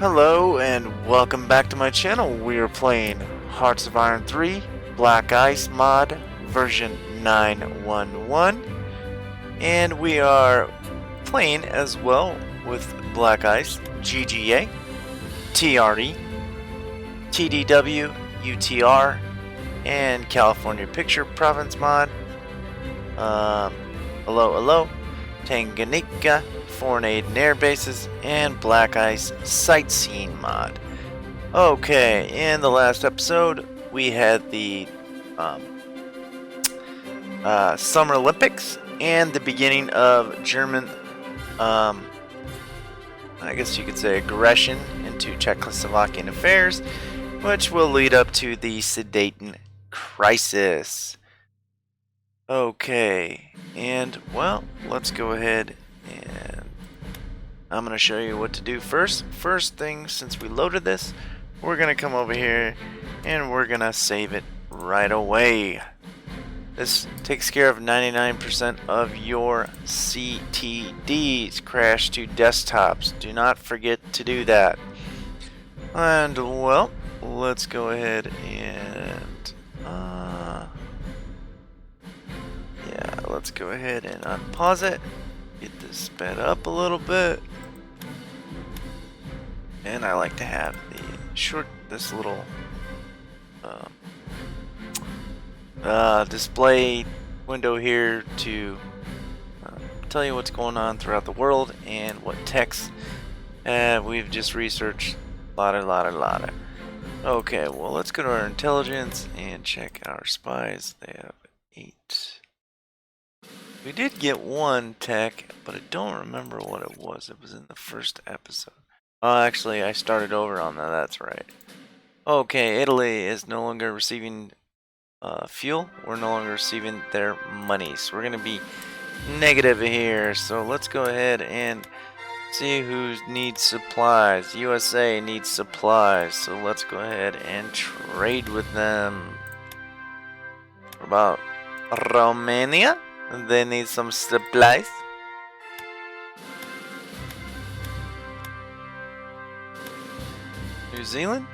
Hello and welcome back to my channel. We are playing Hearts of Iron 3 Black Ice mod version 911, and we are playing as well with Black Ice, GGA, TRE, TDW, UTR, and California Picture Province mod. Hello, Tanganyika, Foreign Aid and Air Bases, and Black Ice Sightseeing mod. Okay, in the last episode, we had the Summer Olympics and the beginning of German, I guess you could say, aggression into Czechoslovakian affairs, which will lead up to the Sudeten Crisis. Okay, and well, let's go ahead and I'm going to show you what to do first. First thing, since we loaded this, we're going to come over here and we're going to save it right away. This takes care of 99% of your CTDs, crash to desktops. Do not forget to do that. And well, let's go ahead and let's go ahead and unpause it. Get this sped up a little bit. And I like to have this little display window here to tell you what's going on throughout the world and what text we've just researched. Lotta. Okay, well, let's go to our intelligence and check our spies. They have 8. We did get 1 tech, but I don't remember what it was. It was in the first episode. Oh, actually, I started over on that. That's right. Okay, Italy is no longer receiving fuel. We're no longer receiving their money. So we're going to be negative here. So let's go ahead and see who needs supplies. USA needs supplies. So let's go ahead and trade with them. What about Romania? They need some supplies. New Zealand?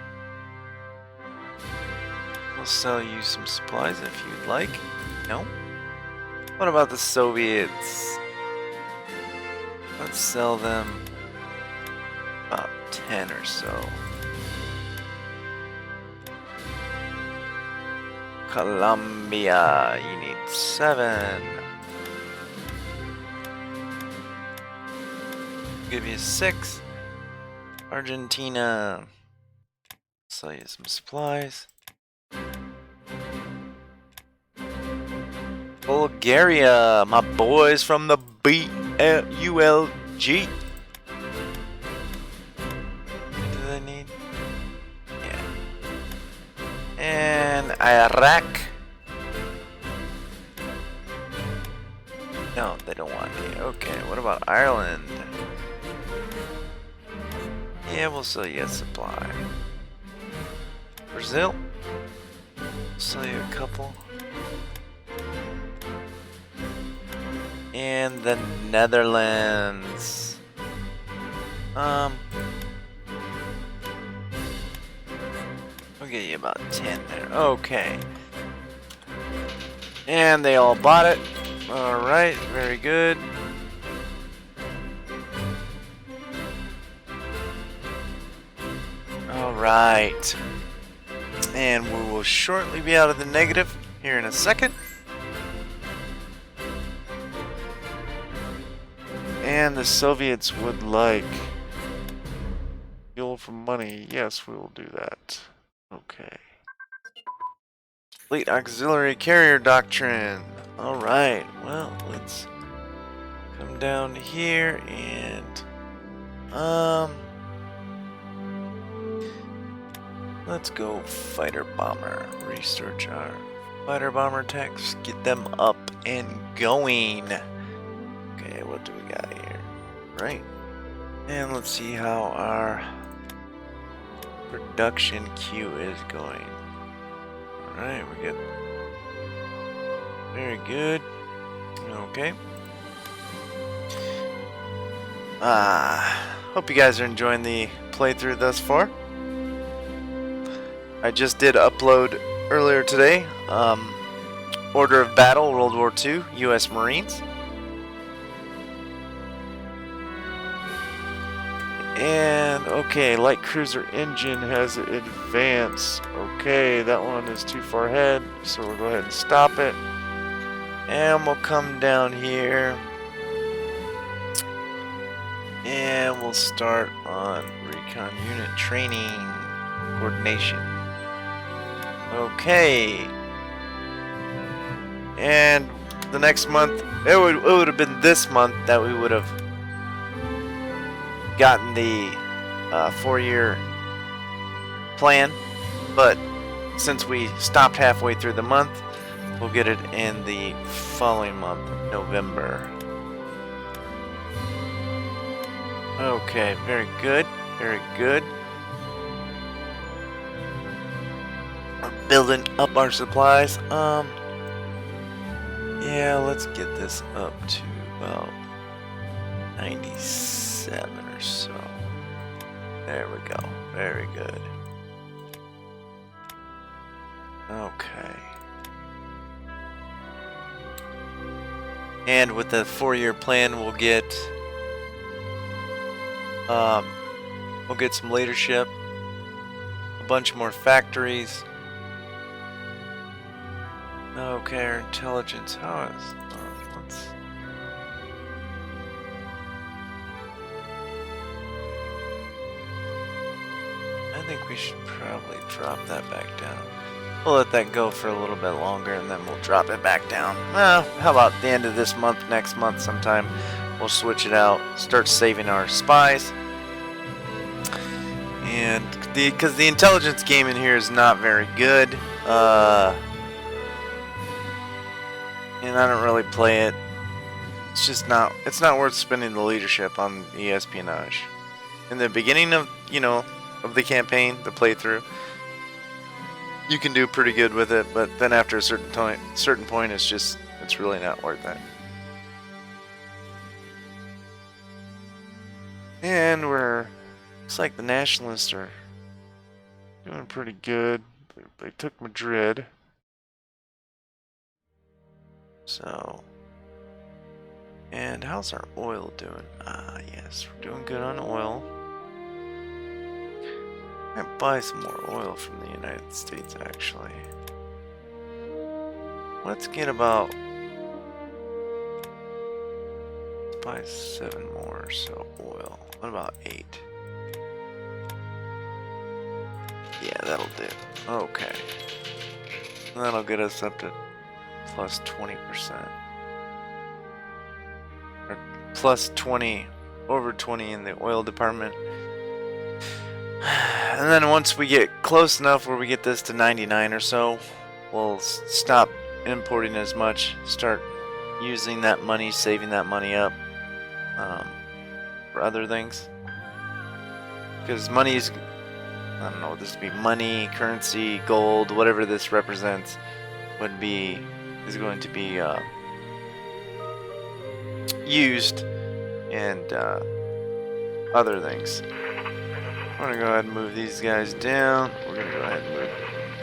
We'll sell you some supplies if you'd like. No? What about the Soviets? Let's sell them about 10 or so. Colombia, you need 7. Give you 6. Argentina, sell you some supplies. Bulgaria, my boys from the BULG. What do they need? Yeah. And Iraq. No, they don't want me. Okay, what about Ireland? Yeah, we'll sell you a supply. Brazil, sell you a couple. And the Netherlands. I'll get you about 10 there. Okay. And they all bought it. Alright, very good. Alright. And we will shortly be out of the negative here in a second. And the Soviets would like fuel for money. Yes, we will do that. Okay. Fleet Auxiliary Carrier Doctrine. Alright, well, let's come down here and let's go fighter bomber. Research our fighter bomber techs. Get them up and going. Okay, what do we got here? Right. And let's see how our production queue is going. Alright, we're good. Very good. Okay. Hope you guys are enjoying the playthrough thus far. I just did upload earlier today, Order of Battle, World War II, U.S. Marines. And, okay, light cruiser engine has advance. Okay, that one is too far ahead, so we'll go ahead and stop it. And we'll come down here. And we'll start on recon unit training coordination. Okay. And the next month, it would have been this month that we would have gotten the 4-year plan, but since we stopped halfway through the month, we'll get it in the following month, November. Okay, very good, very good. We're building up our supplies. Yeah, let's get this up to about 97 or so. There we go. Very good. Okay. And with the 4-year plan, we'll get some leadership, a bunch more factories. Okay, our intelligence. How is? Let's. I think we should probably drop that back down. We'll let that go for a little bit longer, and then we'll drop it back down. How about the end of this month, next month sometime? We'll switch it out, start saving our spies. And because the intelligence game in here is not very good, and I don't really play it. It's just not. It's not worth spending the leadership on the espionage. In the beginning of of the campaign, the playthrough, you can do pretty good with it, but then after a certain point, it's really not worth it. And looks like the nationalists are doing pretty good. They took Madrid. So, and how's our oil doing? Yes, we're doing good on oil. I might buy some more oil from the United States, actually. Let's get about... Let's buy 7 more or so oil. What about 8? Yeah, that'll do. Okay. That'll get us up to plus 20%. Or plus 20, over 20 in the oil department. And then once we get close enough where we get this to 99 or so, we'll stop importing as much, start using that money, saving that money up for other things. Because money's, I don't know what this would be, money, currency, gold, whatever this represents, is going to be used in other things. I'm going to go ahead and move these guys down. We're going to go ahead and move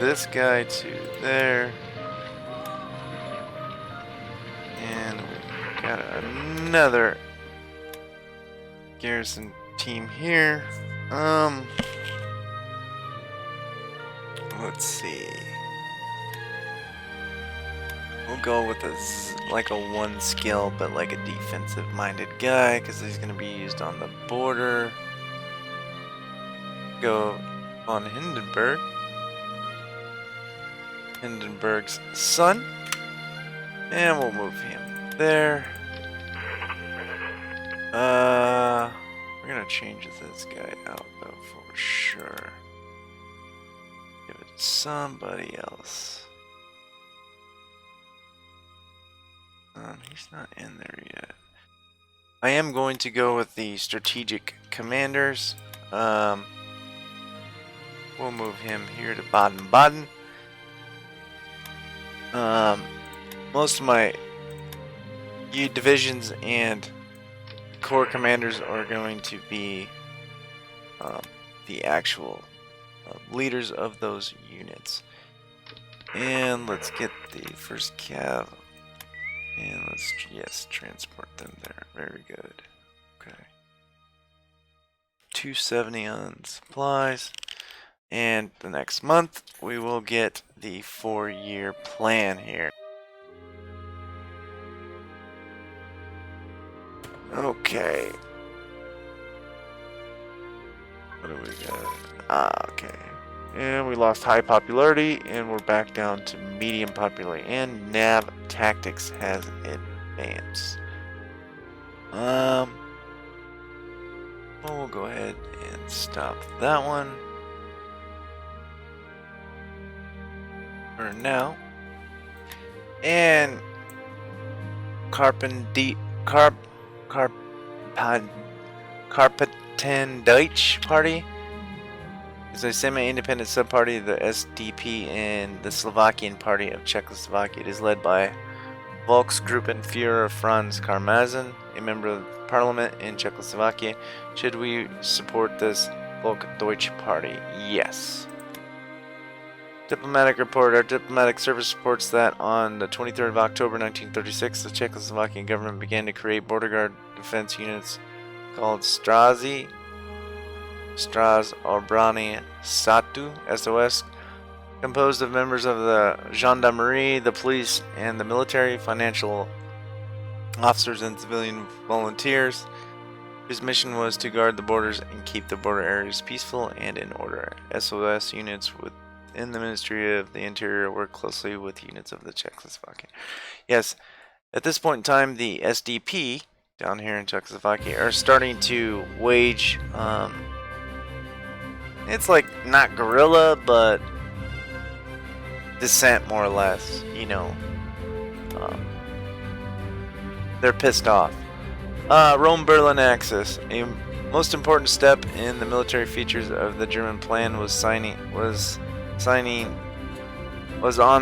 this guy to there. And we've got another garrison team here. Let's see. We'll go with like a 1 skill, but like a defensive-minded guy, because he's going to be used on the border. Go on Hindenburg. Hindenburg's son. And we'll move him there. We're gonna change this guy out though for sure. Give it to somebody else. He's not in there yet. I am going to go with the strategic commanders. We'll move him here to Baden-Baden. Most of my divisions and corps commanders are going to be the actual leaders of those units. And let's get the first cav. And let's, yes, transport them there. Very good. Okay. 270 on supplies. And the next month, we will get the 4-year plan here. Okay. What do we got? Okay. And we lost high popularity, and we're back down to medium popularity. And nav tactics has advanced. Well, we'll go ahead and stop that one for now. And Carpentendeutsche Party is a semi-independent sub-party of the SDP and the Slovakian Party of Czechoslovakia. It is led by Volksgruppenführer Franz Karmazin, a member of parliament in Czechoslovakia. Should we support this Volksdeutsche Party? Yes. Diplomatic report. Our diplomatic service reports that on the 23rd of October 1936, the Czechoslovakian government began to create border guard defense units called Stras Obrany Statu, SOS, composed of members of the gendarmerie, the police, and the military, financial officers, and civilian volunteers, whose mission was to guard the borders and keep the border areas peaceful and in order. SOS units within the Ministry of the Interior work closely with units of the Czechoslovakia. Yes, at this point in time, the SDP down here in Czechoslovakia are starting to wage, it's like not guerrilla, but dissent, more or less, you know. They're pissed off. Rome-Berlin axis. A most important step in the military features of the German plan was on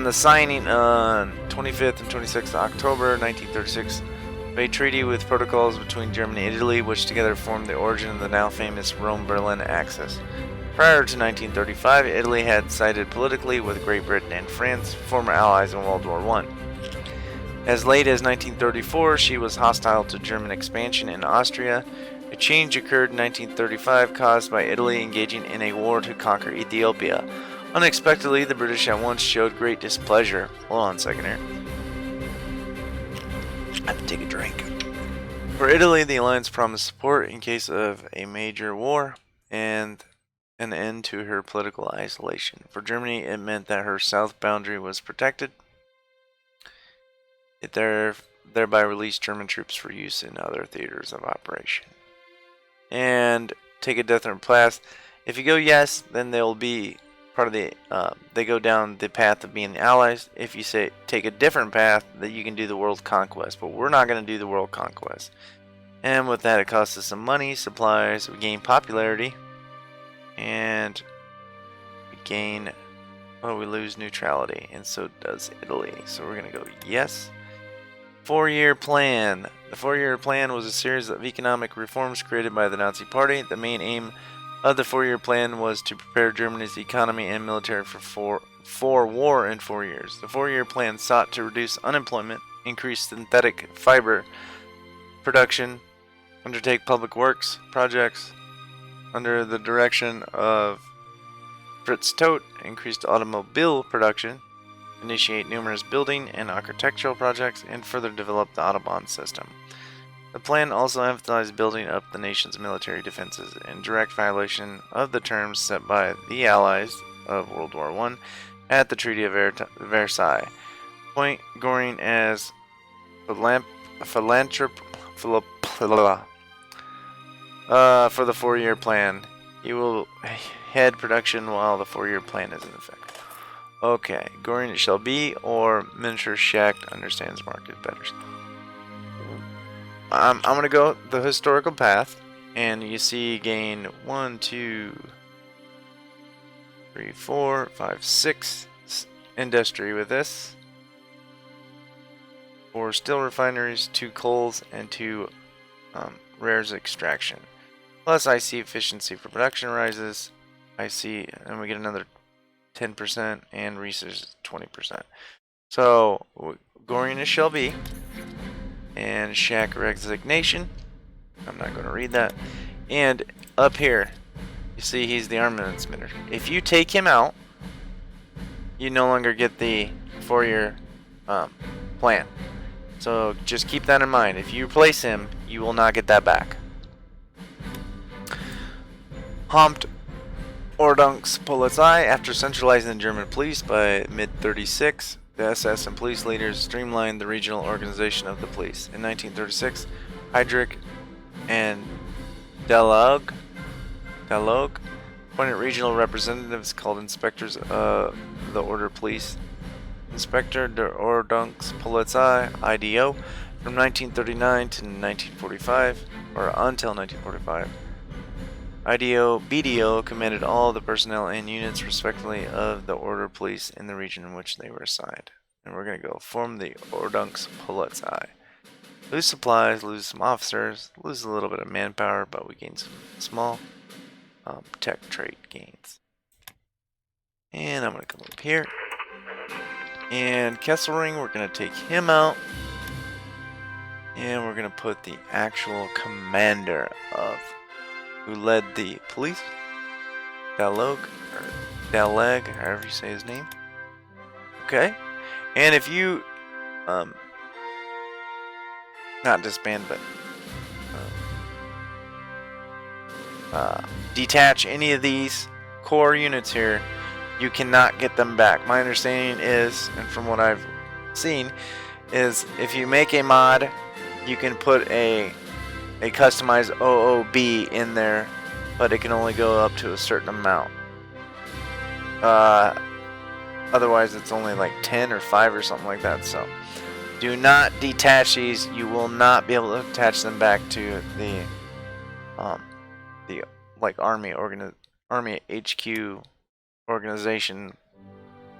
the signing on 25th and 26th October 1936 of a treaty with protocols between Germany and Italy, which together formed the origin of the now famous Rome-Berlin axis. Prior to 1935, Italy had sided politically with Great Britain and France, former allies in World War I. As late as 1934, she was hostile to German expansion in Austria. A change occurred in 1935, caused by Italy engaging in a war to conquer Ethiopia. Unexpectedly, the British at once showed great displeasure. Hold on a second here. I have to take a drink. For Italy, the alliance promised support in case of a major war and an end to her political isolation. For Germany, it meant that her south boundary was protected. It thereby released German troops for use in other theaters of operation. And take a different path. If you go yes, then they'll be part of the. They go down the path of being the allies. If you say take a different path, that you can do the world conquest. But we're not going to do the world conquest. And with that, it costs us some money, supplies. We gain popularity, and we gain. Oh, we lose neutrality, and so does Italy. So we're going to go yes. 4-year plan. The 4-year plan was a series of economic reforms created by the Nazi Party. The main aim of the 4-year plan was to prepare Germany's economy and military for war in 4 years. The 4-year plan sought to reduce unemployment, increase synthetic fiber production, undertake public works projects under the direction of Fritz Todt, increased automobile production, initiate numerous building and architectural projects, and further develop the Autobahn system. The plan also emphasized building up the nation's military defenses in direct violation of the terms set by the Allies of World War I at the Treaty of Versailles. Point Goring as philanthrope for the 4-year plan. He will head production while the 4-year plan is in effect. Okay, Goring it shall be, or Minister Schacht understands market better. I'm going to go the historical path, and you see gain 1, 2, 3, 4, 5, 6 industry with this. 4 steel refineries, 2 coals, and 2 rares extraction. Plus IC efficiency for production rises. IC, and we get another 10%, and research 20%. So Gorian is Shell B, and Shack Resignation. I'm not going to read that. And up here, you see he's the armaments emitter. If you take him out, you no longer get the 4-year plan. So just keep that in mind. If you replace him, you will not get that back. Humpt Ordnungspolizei. After centralizing the German police by mid-36, the SS and police leaders streamlined the regional organization of the police. In 1936, Heydrich and Dalog appointed regional representatives called inspectors of the order police. Inspector der Ordnungspolizei, IDO, from 1939 to 1945, or until 1945. IDO, BDO commanded all the personnel and units respectively of the order police in the region in which they were assigned. And we're going to go form the Ordnungspolizei. Lose supplies, lose some officers, lose a little bit of manpower, but we gain some small tech trade gains. And I'm going to come up here. And Kesselring, we're going to take him out. And we're going to put the actual commander of who led the police, Dalog, or Daleg, however you say his name. Okay. And if you, not disband, but detach any of these core units here, you cannot get them back. My understanding is, and from what I've seen, is if you make a mod, you can put a customized OOB in there, but it can only go up to a certain amount. Otherwise, it's only like 10 or 5 or something like that. So, do not detach these. You will not be able to attach them back to the like Army HQ organization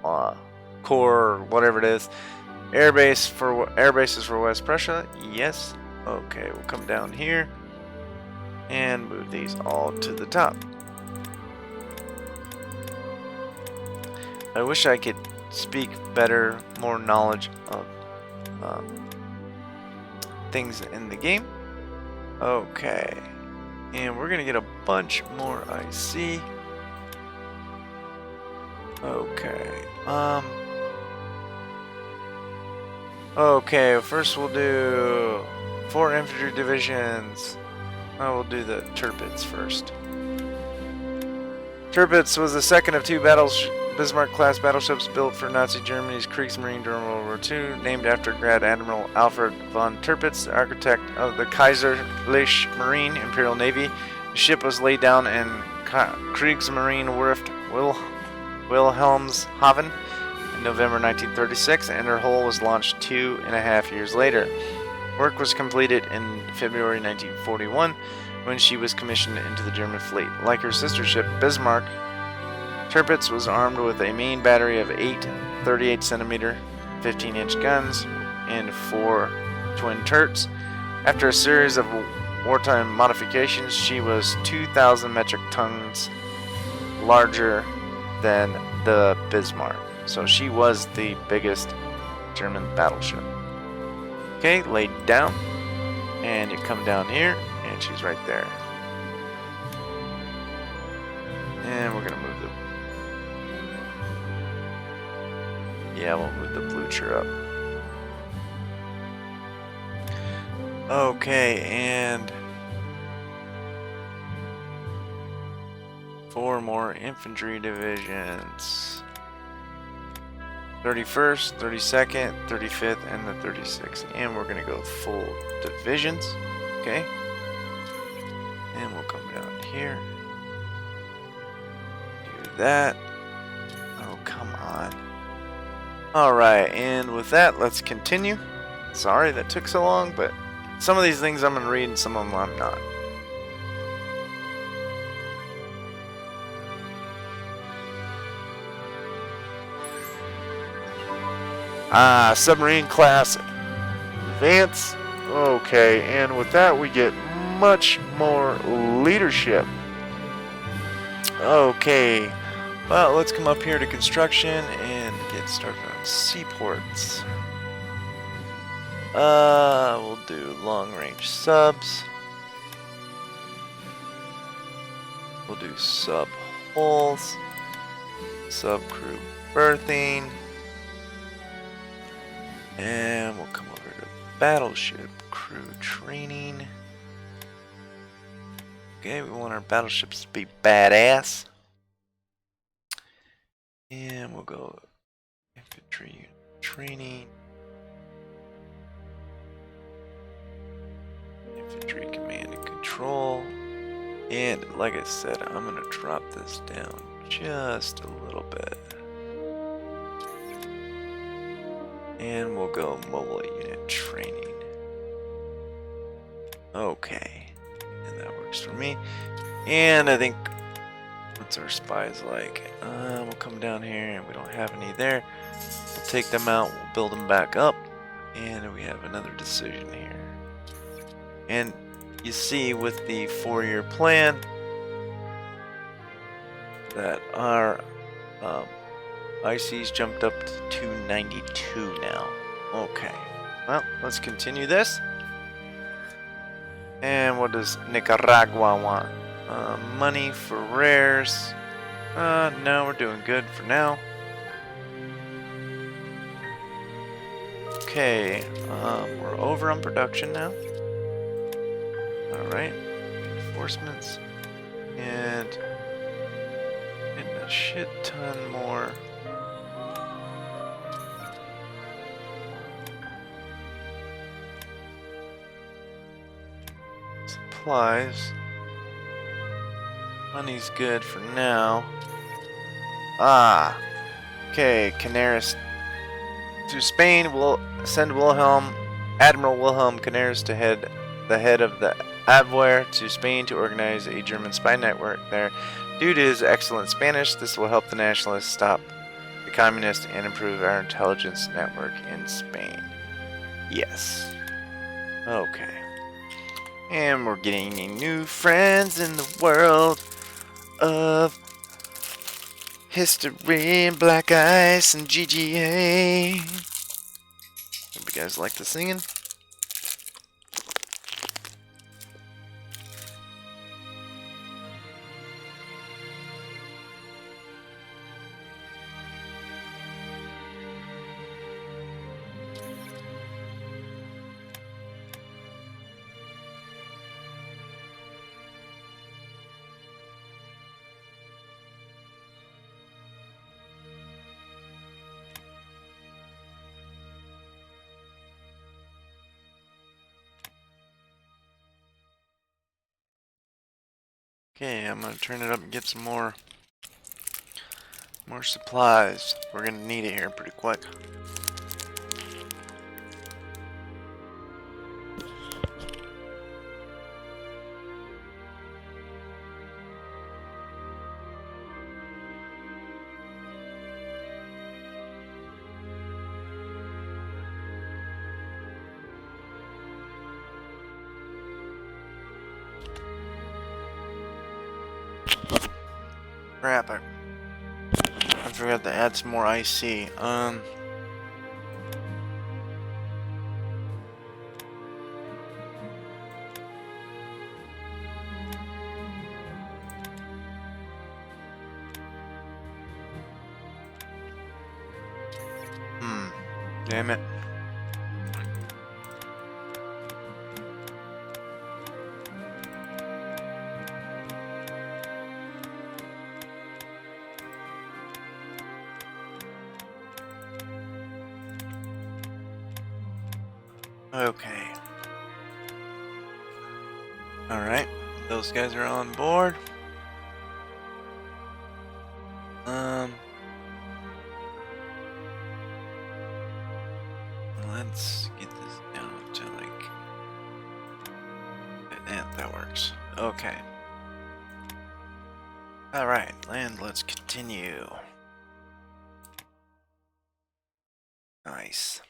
core or whatever it is. Airbases for West Prussia. Yes. Okay, we'll come down here and move these all to the top. I wish I could speak better, more knowledge of things in the game. Okay, and we're gonna get a bunch more IC. Okay, okay, first we'll do 4 infantry divisions. I will do the Tirpitz first. Tirpitz was the second of 2 Bismarck-class battleships built for Nazi Germany's Kriegsmarine during World War II, named after Grad Admiral Alfred von Tirpitz, the architect of the Kaiserliche Marine Imperial Navy. The ship was laid down in Kriegsmarine Werft Wilhelmshaven in November 1936, and her hull was launched 2.5 years later. Work was completed in February 1941 when she was commissioned into the German fleet. Like her sister ship, Bismarck, Tirpitz was armed with a main battery of 8 38cm 15-inch guns and 4 twin turrets. After a series of wartime modifications, she was 2,000 metric tons larger than the Bismarck. So she was the biggest German battleship. Okay, laid down, and you come down here, and she's right there. And we're gonna move we'll move the Blucher up. Okay, and 4 more infantry divisions. 31st, 32nd, 35th, and the 36th. And we're going to go full divisions. Okay. And we'll come down here. Do that. Oh, come on. Alright, and with that, let's continue. Sorry that took so long, but some of these things I'm going to read and some of them I'm not. Submarine class advance. Okay, and with that we get much more leadership. Okay. Well, let's come up here to construction and get started on seaports. We'll do long-range subs. We'll do sub hulls, sub crew berthing, and we'll come over to battleship crew training. Okay, we want our battleships to be badass. And we'll go infantry unit training, infantry command and control. And like I said, I'm going to drop this down just a little bit. And we'll go mobile unit training. Okay. And that works for me. And I think, what's our spies like? We'll come down here and we don't have any there. We'll take them out, we'll build them back up. And we have another decision here. And you see with the 4-year plan that our ICs jumped up to 292 now. Okay, well, let's continue this. And what does Nicaragua want? Money for rares. No, we're doing good for now. Okay, we're over on production now. Alright, reinforcements. And a shit ton more. Supplies. Money's good for now. Okay, Canaris to Spain. We'll send Admiral Wilhelm Canaris to the head of the Abwehr to Spain to organize a German spy network there. Due to his excellent Spanish, this will help the nationalists stop the communists and improve our intelligence network in Spain. Yes. Okay. And we're getting new friends in the world of history and BlackIce and GGA. Hope you guys like the singing. Okay, I'm gonna turn it up and get some more supplies. We're gonna need it here pretty quick. Crap, I forgot to add some more IC. Damn it. Okay. Alright, those guys are on board. Let's get this down to like... Yeah, that works. Okay. Alright, and let's continue. Nice.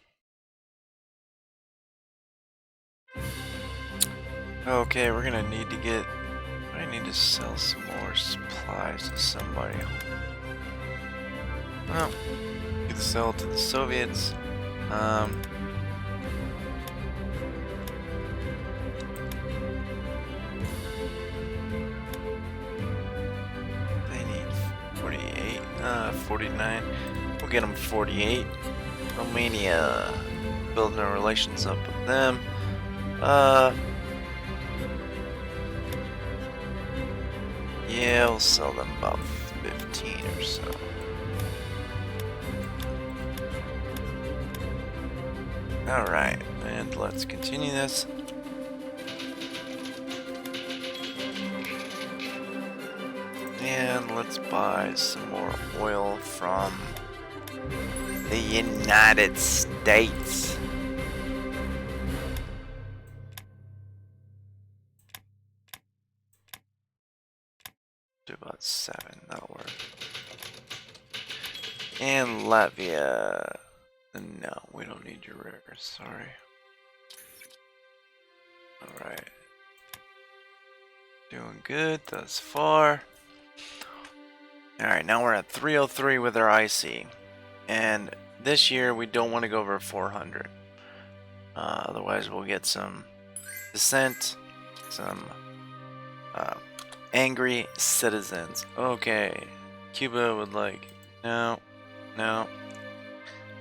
Okay, we're gonna need to get I need to sell some more supplies to somebody. Well, you can sell to the Soviets. They need 48, 49. We'll get them 48. Romania, building our relations up with them. Yeah, we'll sell them about 15 or so. Alright, and let's continue this. And let's buy some more oil from the United States. Do about 7, that'll work. And Latvia. No, we don't need your rares, sorry. Alright. Doing good thus far. Alright, now we're at 303 with our IC. And this year we don't want to go over 400. Otherwise we'll get some dissent, some angry citizens. Okay, Cuba would like, no.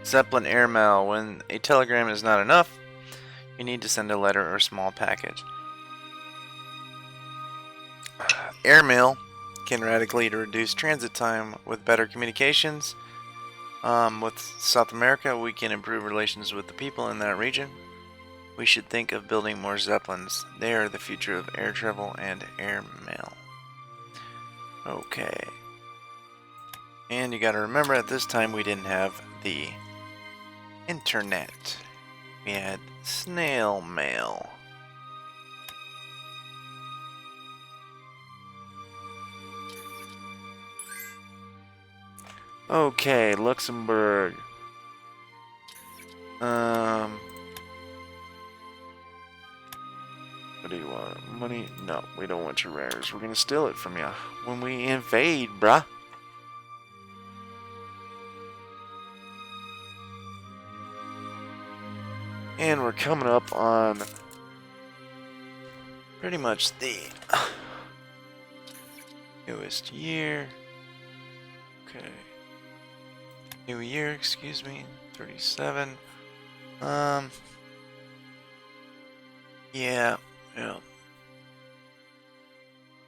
Zeppelin airmail. When a telegram is not enough, you need to send a letter or small package. Airmail can radically reduce transit time with better communications. With South America, we can improve relations with the people in that region. We should think of building more Zeppelins. They are the future of air travel and airmail. Okay. And you gotta remember, at this time we didn't have the internet. We had snail mail. Okay, Luxembourg. What do you want? Money? No, we don't want your rares. We're gonna steal it from you when we invade, bruh. And we're coming up on pretty much the newest year. Okay. New year, excuse me. 37. Yeah.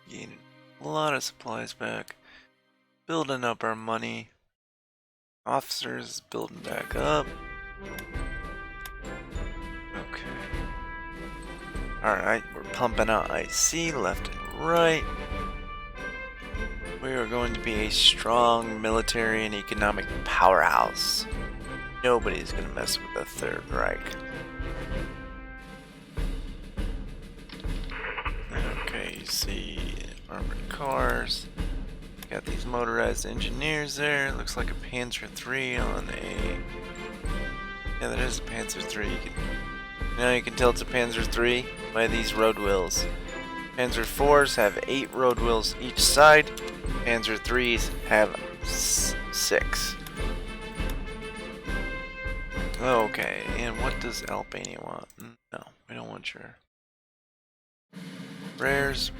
Getting a lot of supplies back. Building up our money. Officers building back up. Okay. Alright, we're pumping out IC left and right. We are going to be a strong military and economic powerhouse. Nobody's going to mess with the Third Reich. Okay, you see armored cars. Got these motorized engineers there. Looks like a Panzer III on a... Yeah, that is a Panzer III. You can tell it's a Panzer III by these road wheels. Panzer IVs have 8 road wheels each side. Panzer IIIs have 6. Okay, and what does Albania want? No, we don't want your rares.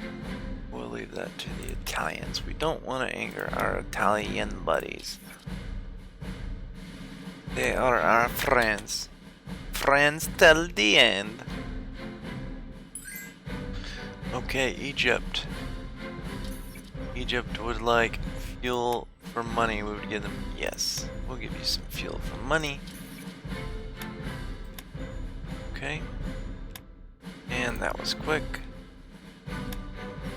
We'll leave that to the Italians. We don't want to anger our Italian buddies. They are our friends. Friends till the end. Okay, Egypt. Egypt would like fuel for money. We would give them, yes. We'll give you some fuel for money. Okay. And that was quick.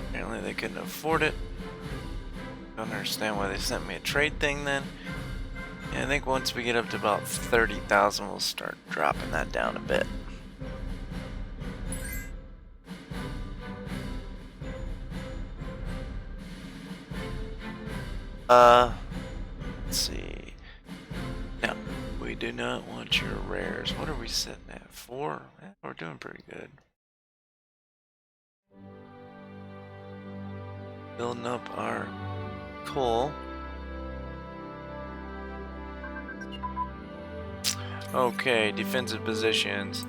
Apparently they couldn't afford it. Don't understand why they sent me a trade thing then. And I think once we get up to about 30,000, we'll start dropping that down a bit. Let's see. No, we do not want your rares. What are we sitting at? 4? Yeah, we're doing pretty good. building up our coal. Okay, defensive positions.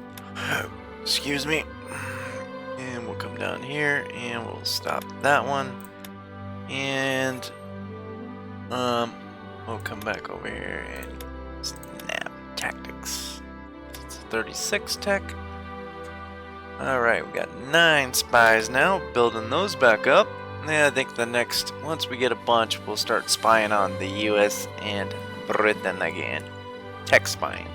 Excuse me. And we'll come down here and we'll stop that one. And we'll come back over here and snap tactics. It's 36 tech. Alright, we got 9 spies now. Building those back up. Yeah, I think the next, once we get a bunch, we'll start spying on the US and Britain again. Tech spying.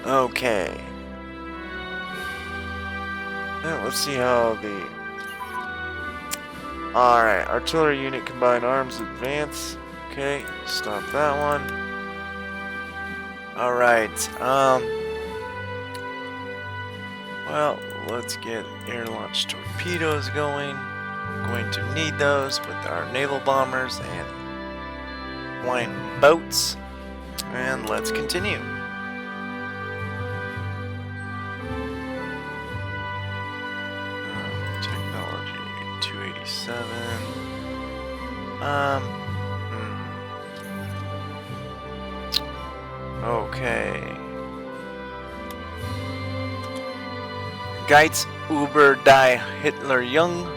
Okay. Now let's see how the... Alright, artillery unit combined arms advance. Okay, stop that one. Alright, well, let's get air-launched torpedoes going. Going to need those with our naval bombers and flying boats. And let's continue. Technology 287. Okay. Geitz über die Hitler Jung.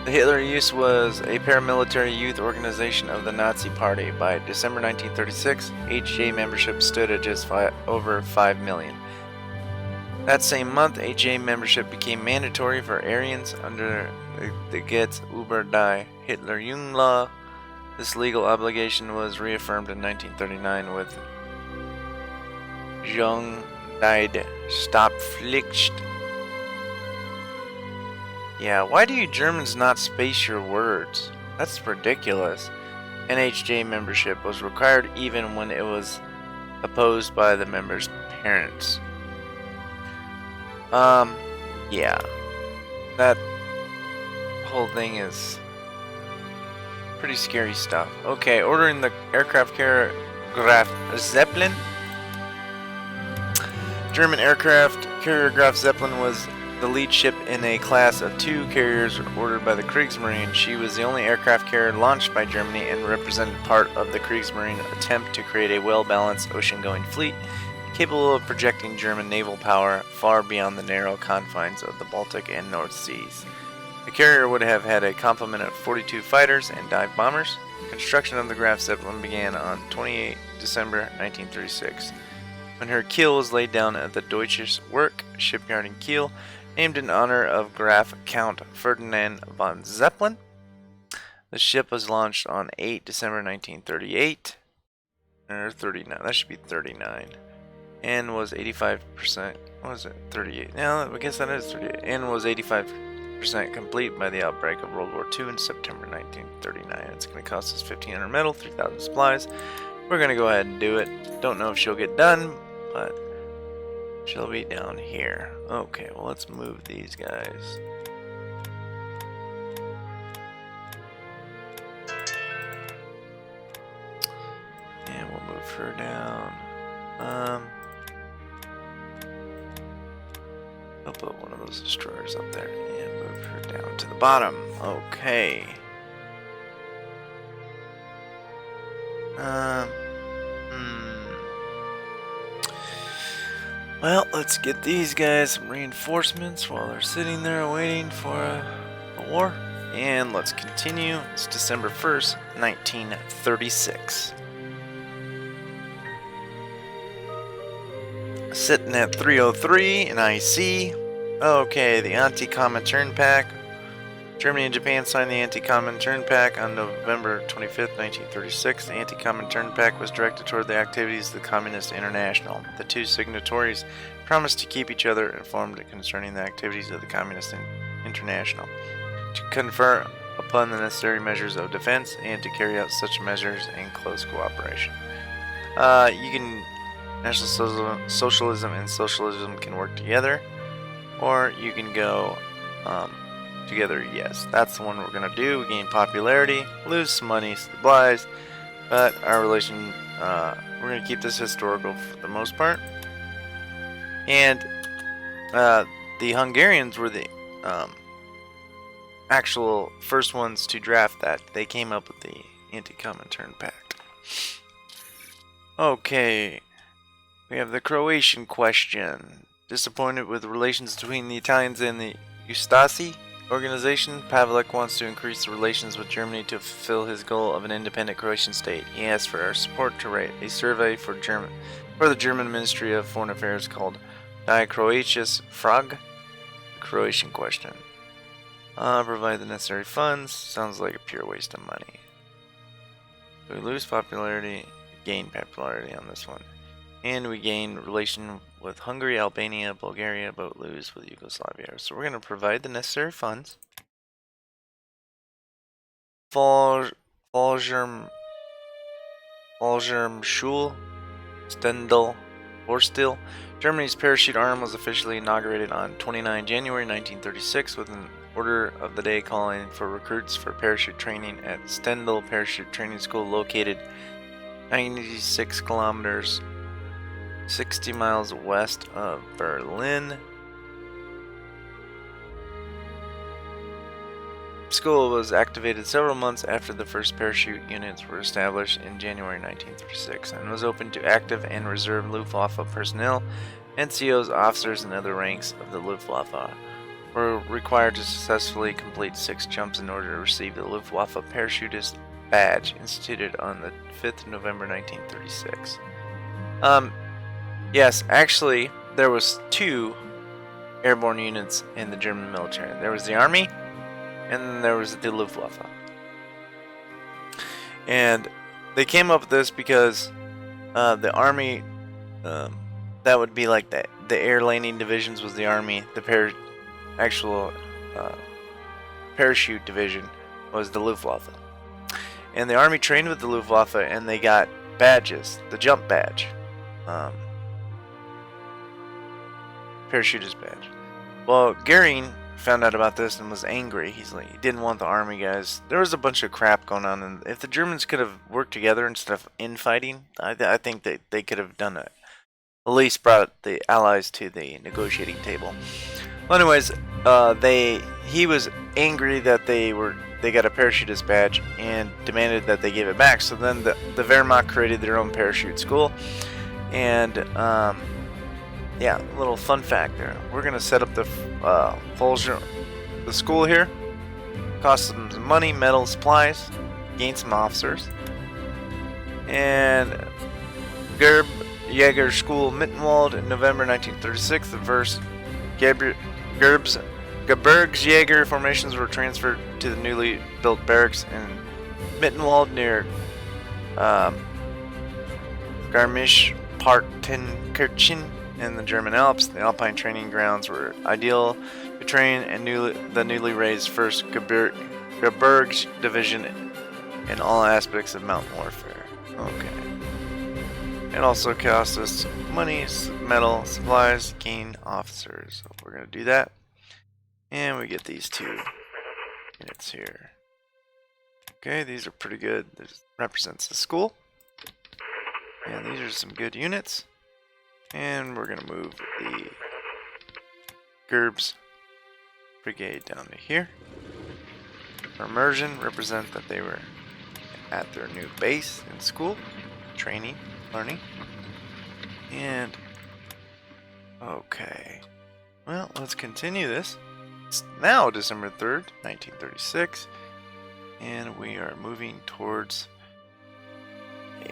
The Hitler Youth was a paramilitary youth organization of the Nazi Party. By December 1936, HJ membership stood at just over 5 million. That same month, HJ membership became mandatory for Aryans under the Geitz über die Hitler Jung law. This legal obligation was reaffirmed in 1939 with Jung died Stopflicht. Yeah, why do you Germans not space your words? That's ridiculous. NHJ membership was required even when it was opposed by the members' parents. Yeah. That whole thing is pretty scary stuff. Okay, ordering the aircraft carrier Graf Zeppelin. German aircraft carrier Graf Zeppelin was the lead ship in a class of 2 carriers ordered by the Kriegsmarine. She was the only aircraft carrier launched by Germany and represented part of the Kriegsmarine attempt to create a well-balanced ocean-going fleet capable of projecting German naval power far beyond the narrow confines of the Baltic and North Seas. The carrier would have had a complement of 42 fighters and dive bombers. Construction of the Graf Zeppelin began on 28 December 1936. When her keel was laid down at the Deutsches Werk shipyard in Kiel, named in honor of Graf Count Ferdinand von Zeppelin. The ship was launched on 8 December 1938, or 39, that should be 39, and was 85%, what was it, 38, no, I guess that is 38, and was 85% complete by the outbreak of World War II in September 1939. It's going to cost us 1,500 metal, 3,000 supplies. We're going to go ahead and do it. Don't know if she'll get done, but she'll be down here. Okay, well, let's move these guys. And we'll move her down. I'll put one of those destroyers up there and move her down to the bottom. Okay. Well, let's get these guys some reinforcements while they're sitting there waiting for a war. And let's continue. It's December 1st, 1936. Sitting at 303 in IC. Okay, the Anti-Comintern Pact. Germany and Japan signed the Anti-Comintern Pact on November 25th, 1936. The Anti-Comintern Pact was directed toward the activities of the Communist International. The two signatories promised to keep each other informed concerning the activities of the Communist International, to confer upon the necessary measures of defense, and to carry out such measures in close cooperation. National Socialism and Socialism can work together, or you can go together. Yes, that's the one we're gonna do. We gain popularity, lose some money, supplies, but our we're going to keep this historical for the most part. And the Hungarians were the actual first ones to draft that. They came up with the Anti-Comintern Pact. Okay, we have the Croatian question. Disappointed with relations between the Italians and the Ustasi organization, Pavlik wants to increase the relations with Germany to fulfill his goal of an independent Croatian state. He asked for our support to write a survey for the German Ministry of Foreign Affairs called Die Croatische Frage, Croatian question. Provide the necessary funds. Sounds like a pure waste of money. We lose popularity, gain popularity on this one. And we gain relation with Hungary, Albania, Bulgaria, but lose with Yugoslavia. So we're going to provide the necessary funds. Fallschirmschule, Stendal, Borstil. Germany's parachute arm was officially inaugurated on 29 January 1936 with an order of the day calling for recruits for parachute training at Stendal Parachute Training School located 96 kilometers 60 miles west of Berlin. School was activated several months after the first parachute units were established in January 1936 and was open to active and reserve Luftwaffe personnel. NCOs, officers, and other ranks of the Luftwaffe were required to successfully complete 6 jumps in order to receive the Luftwaffe parachutist badge instituted on the 5th of November 1936. Yes, actually, there was 2 airborne units in the German military. There was the Army, and then there was the Luftwaffe. And they came up with this because the Army, that would be like the air landing divisions was the Army. The actual parachute division was the Luftwaffe. And the Army trained with the Luftwaffe, and they got badges, the jump badge. Parachutist badge. Well, Goering found out about this and was angry. He didn't want the Army guys. There was a bunch of crap going on, and if the Germans could have worked together instead of infighting, I think that they could have done it. At least brought the Allies to the negotiating table. Well, anyways, he was angry that they got a parachutist badge and demanded that they give it back. So then the Wehrmacht created their own parachute school, and yeah, a little fun fact there. We're gonna set up the school here. Cost them some money, metal, supplies, gain some officers, and Gerb Jäger School Mittenwald in November 1936. The first Gebirgsjäger formations were transferred to the newly built barracks in Mittenwald near Garmisch-Partenkirchen in the German Alps. The Alpine training grounds were ideal to train and the newly raised 1st Gebirgs Division in all aspects of mountain warfare. Okay. It also cost us money, metal, supplies, gain officers. So we're going to do that. And we get these 2 units here. Okay, these are pretty good. This represents the school. And these are some good units. And we're going to move the Gerbs Brigade down to here. For immersion, represent that they were at their new base in school, training, learning. And, okay. Well, let's continue this. It's now December 3rd, 1936. And we are moving towards a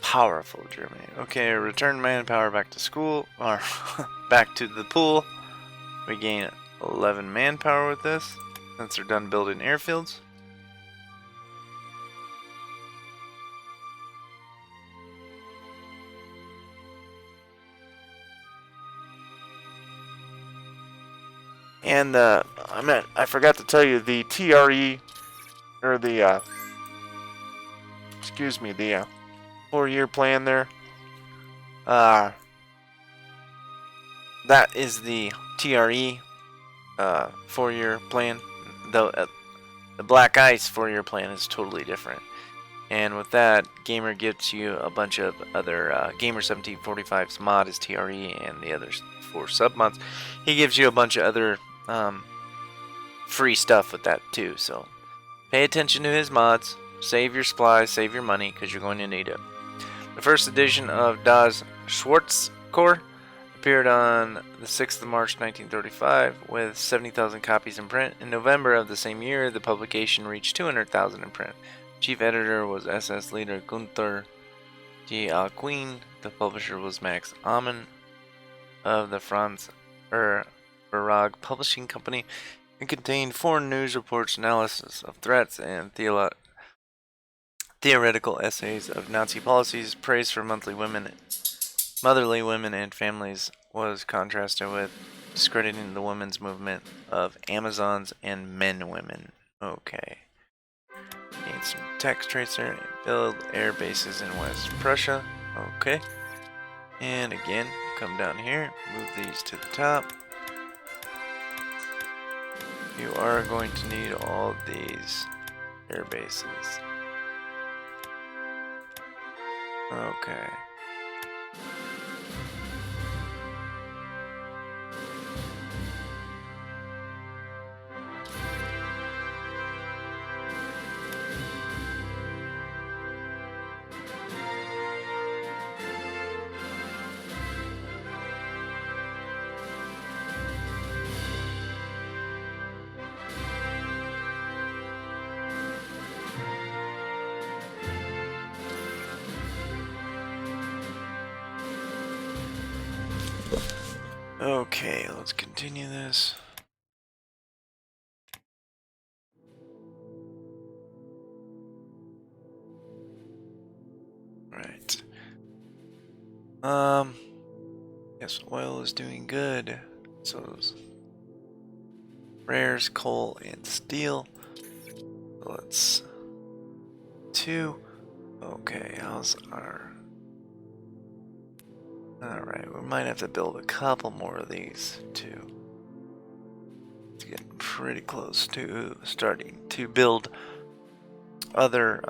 powerful Germany. Okay, return manpower back to school, or back to the pool. We gain 11 manpower with this, since they're done building airfields. And I forgot to tell you, the TRE, or the excuse me, the 4-year plan there. That is the TRE 4-year plan. Though the BlackIce 4-year plan is totally different. And with that, Gamer gets you a bunch of other Gamer 1745's mod is TRE, and the other 4 sub mods. He gives you a bunch of other free stuff with that too. So pay attention to his mods. Save your supplies, save your money, because you're going to need it. The first edition of Das Schwarzkorps appeared on the 6th of March 1935 with 70,000 copies in print. In November of the same year, the publication reached 200,000 in print. Chief editor was SS leader Gunther G. Alcuin. The publisher was Max Amann of the Franz Verlag Publishing Company. It contained foreign news reports, analysis of threats, and theoretical essays of Nazi policies. Praise for motherly women and families was contrasted with discrediting the women's movement of Amazons and men-women. Okay. Gain some text tracer and build air bases in West Prussia. Okay. And again, come down here, move these to the top. You are going to need all these air bases. Okay. Okay, let's continue this. Right. Yes, oil is doing good. So is rares, coal, and steel. So let's 2. Okay, how's our... Alright, we might have to build a couple more of these too. It's getting pretty close to starting to build other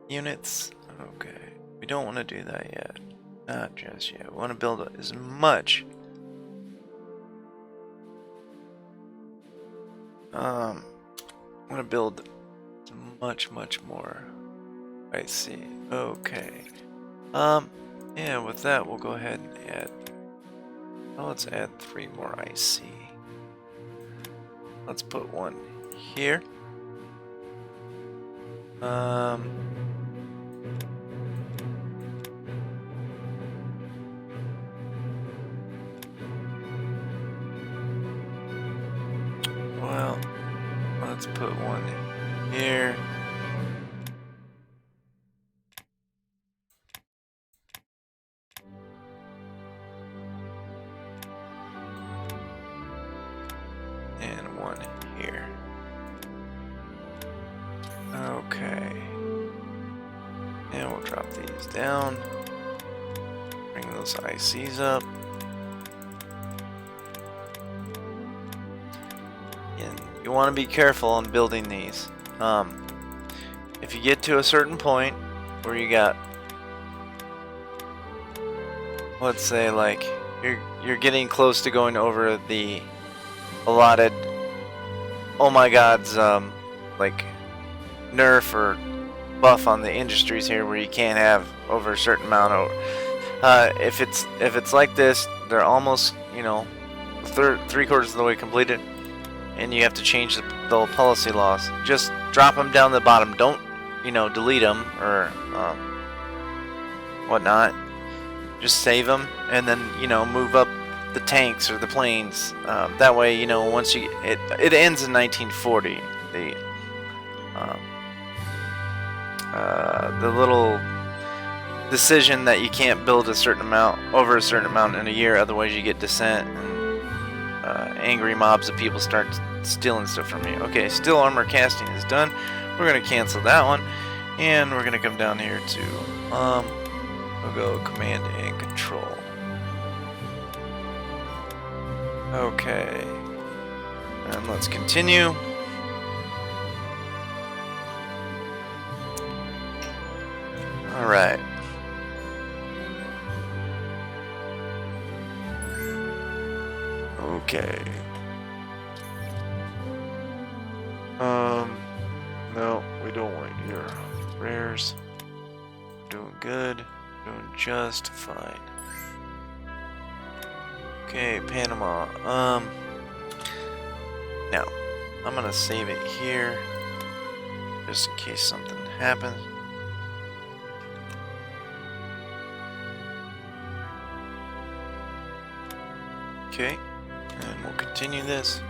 units. Okay, we don't want to do that yet. Not just yet. We want to build as much. I want to build much more. I see. Okay. Yeah, with that, we'll go ahead and add... Well, let's add 3 more IC. Let's put one here. Well, let's put one here. And one here. Okay. And we'll drop these down. Bring those ICs up. And you want to be careful on building these. If you get to a certain point where you got, let's say, like you're getting close to going over the allotted, oh my god's like nerf or buff on the industries here, where you can't have over a certain amount of if it's like this, they're almost, you know, 3/4 of the way completed, and you have to change the policy laws. Just drop them down the bottom. Don't, you know, delete them or whatnot. Just save them, and then, you know, move up the tanks or the planes. That way, you know, once you it ends in 1940. The little decision that you can't build a certain amount over a certain amount in a year, otherwise you get dissent and angry mobs of people start stealing stuff from you. Okay, steel armor casting is done. We're gonna cancel that one, and we're gonna come down here to we'll go command and control. Okay, and let's continue. Alright. Okay. No, we don't want your rares. Doing good. Doing just fine. Okay, Panama. Now, I'm gonna save it here, just in case something happens. Okay, and we'll continue this,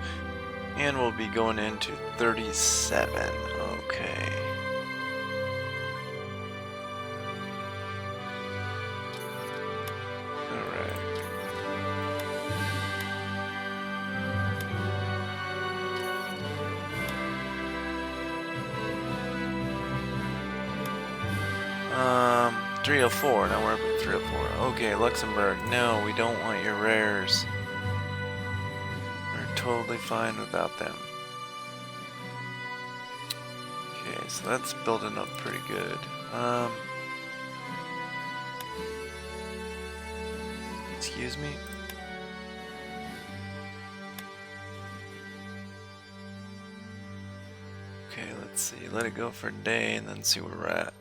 and we'll be going into 37. Okay. Alright. 304. Now we're up at 304. Okay, Luxembourg. No, we don't want your rares. We're totally fine without them. Okay, so that's building up pretty good. Excuse me? Okay, let's see. Let it go for a day and then see where we're at.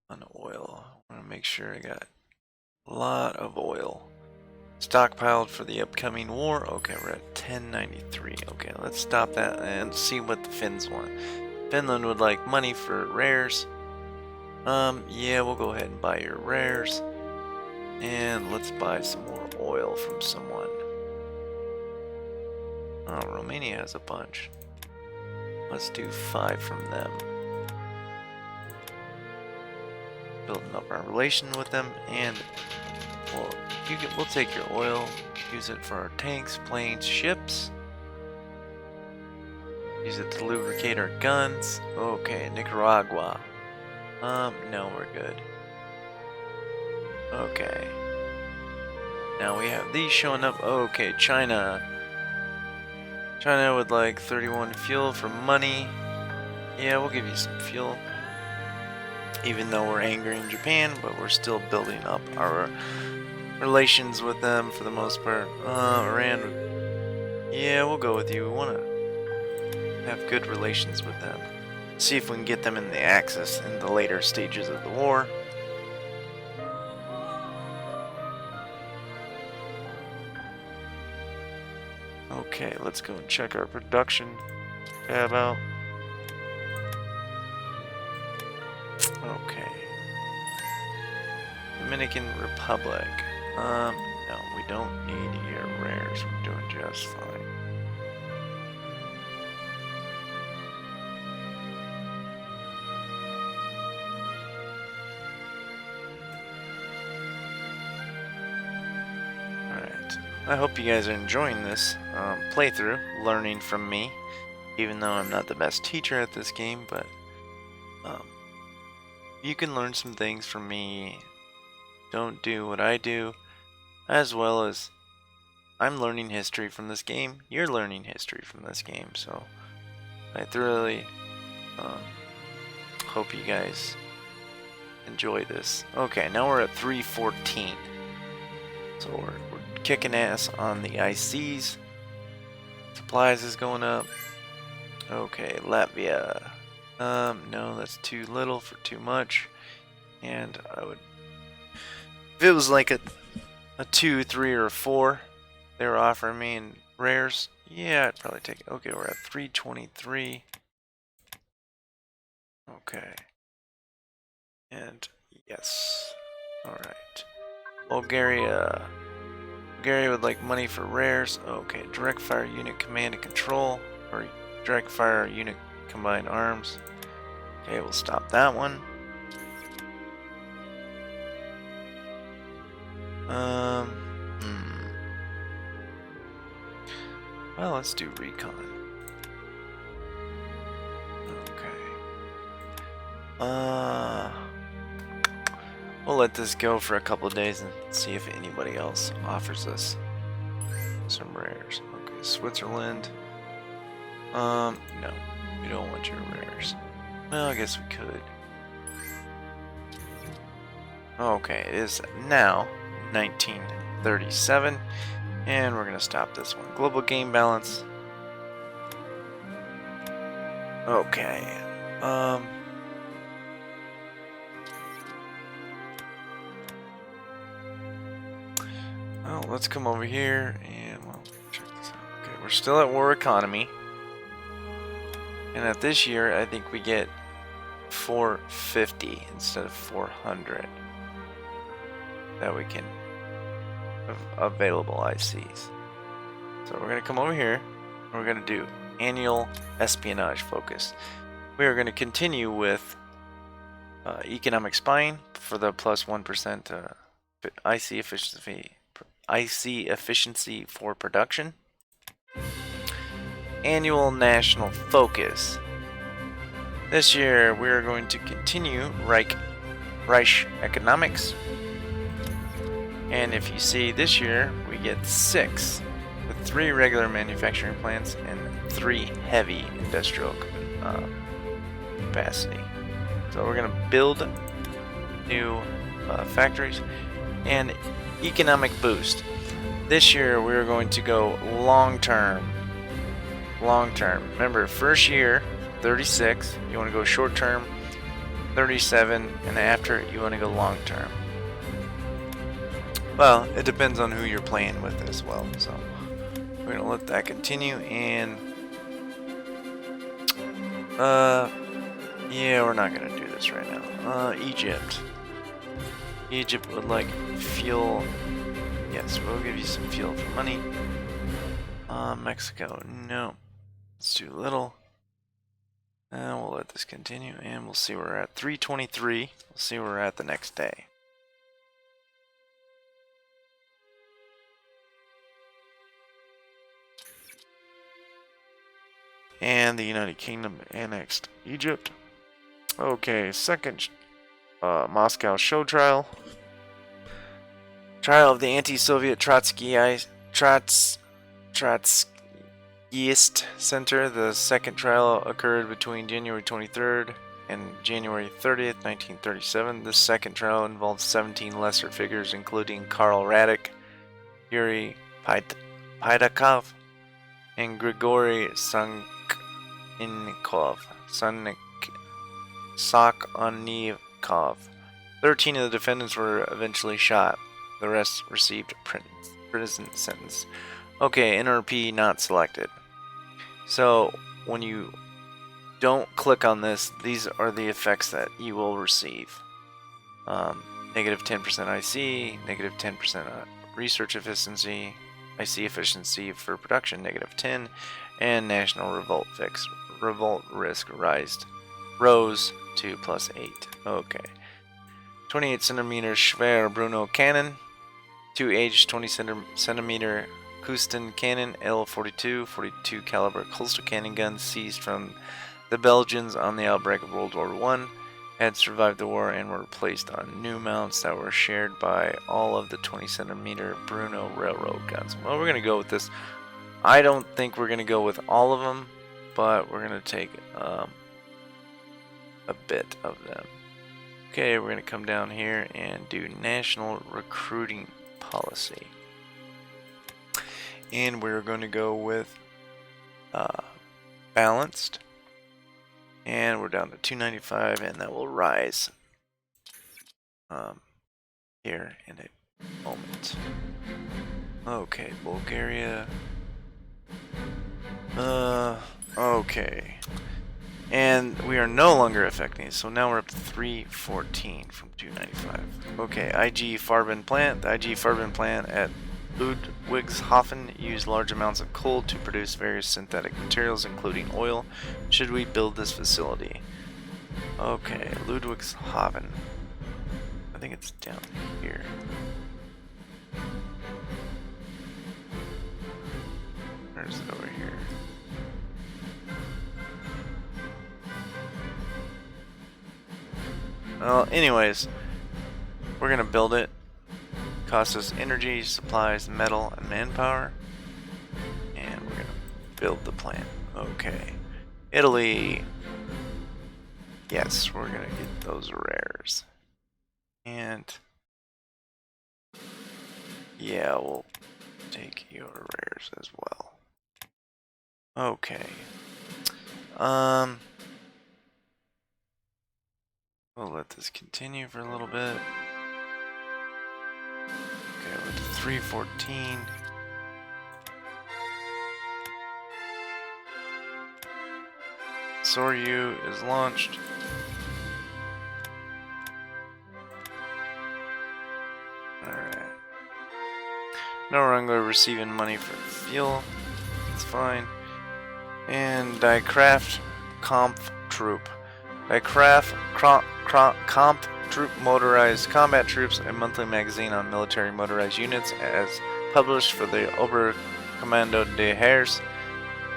On oil. I want to make sure I got a lot of oil stockpiled for the upcoming war. Okay, we're at 1093. Okay, let's stop that and see what the Finns want. Finland would like money for rares. Yeah, we'll go ahead and buy your rares. And let's buy some more oil from someone. Oh, Romania has a bunch. Let's do 5 from them. Building up our relation with them, and we'll take your oil, use it for our tanks, planes, ships. Use it to lubricate our guns. Okay, Nicaragua. No, we're good. Okay. Now we have these showing up. Okay, China. China would like 31 fuel for money. Yeah, we'll give you some fuel. Even though we're angering Japan, but we're still building up our relations with them for the most part. Iran. Yeah, we'll go with you. We want to have good relations with them. See if we can get them in the Axis in the later stages of the war. Okay, let's go and check our production tab out. Okay. Dominican Republic. No, we don't need your rares. We're doing just fine. Alright. I hope you guys are enjoying this playthrough, learning from me, even though I'm not the best teacher at this game, but you can learn some things from me. Don't do what I do, as well as I'm learning history from this game. You're learning history from this game, so I thoroughly hope you guys enjoy this. Okay, now we're at 314. So we're kicking ass on the ICs. Supplies is going up. Okay, Latvia. No, that's too little for too much. And I would, if it was like a 2, 3, or a 4, they were offering me in rares, yeah, I'd probably take it. Okay, we're at 323. Okay. And yes. Alright. Bulgaria. Bulgaria would like money for rares. Okay, direct fire unit command and control. Or direct fire unit combined arms. Okay, we'll stop that one. Well, let's do recon. Okay. We'll let this go for a couple of days and see if anybody else offers us some rares. Okay, Switzerland. No, we don't want your rares. Well, I guess we could. Okay, it is now 1937, and we're gonna stop this one. Global game balance. Okay. Well, let's come over here and we'll check this out. Okay, we're still at war economy. And at this year, I think we get 450 instead of 400 that we can have available ICs. So we're going to come over here. We're going to do annual espionage focus. We are going to continue with economic spying for the plus 1% IC efficiency for production. Annual national focus. This year we are going to continue Reich economics. And if you see this year we get 6 with 3 regular manufacturing plants and 3 heavy industrial capacity. So we're going to build new factories and economic boost. This year we're going to go long term. Remember, first year 36, you want to go short term 37, and after you want to go long term. Well, it depends on who you're playing with as well. So we're gonna let that continue, and yeah, we're not gonna do this right now. Egypt would like fuel. Yes, we'll give you some fuel for money. Mexico, no. It's too little. And we'll let this continue, and we'll see where we're at. 323. We'll see where we're at the next day. And the United Kingdom annexed Egypt. Okay, second Moscow show trial. Trial of the anti-Soviet Trotskyist Center. The second trial occurred between January 23rd and January 30th, 1937. This second trial involved 17 lesser figures, including Karl Radek, Yuri Paidakov, and Grigory Sokonikov. 13 of the defendants were eventually shot. The rest received prison sentence. Okay, NRP not selected. So when you don't click on this, these are the effects that you will receive. Negative 10% IC, negative 10% research efficiency, IC efficiency for production, negative 10, and national revolt risk rose to plus 8. Okay. 28 centimeter Schwer Bruno cannon, 2 aged 20 centimeter Kusten cannon, L42, 42 caliber Holster cannon guns seized from the Belgians on the outbreak of World War I, had survived the war and were placed on new mounts that were shared by all of the 20 centimeter Bruno railroad guns. Well, we're going to go with this. I don't think we're going to go with all of them, but we're going to take a bit of them. Okay, we're going to come down here and do national recruiting policy. And we're going to go with balanced. And we're down to 295, and that will rise here in a moment. Okay, Bulgaria. Okay. And we are no longer affecting it, so now we're up to 314 from 295. Okay, IG Farben plant. The IG Farben plant at Ludwigshafen used large amounts of coal to produce various synthetic materials, including oil. Should we build this facility? Okay, Ludwigshafen. I think it's down here. Or is it over here? Well, anyways, we're gonna build it. Cost us energy, supplies, metal, and manpower. And we're gonna build the plant. Okay. Italy. Yes, we're gonna get those rares. And Yeah, we'll take your rares as well. Okay. We'll let this continue for a little bit. Okay, we're to 314. Soryu is launched. Alright. No Wrangler receiving money for fuel. It's fine. And Diecraft Comp Troop. Diecraft Comp Troop motorized combat troops, a monthly magazine on military motorized units, as published for the Oberkommando des Heers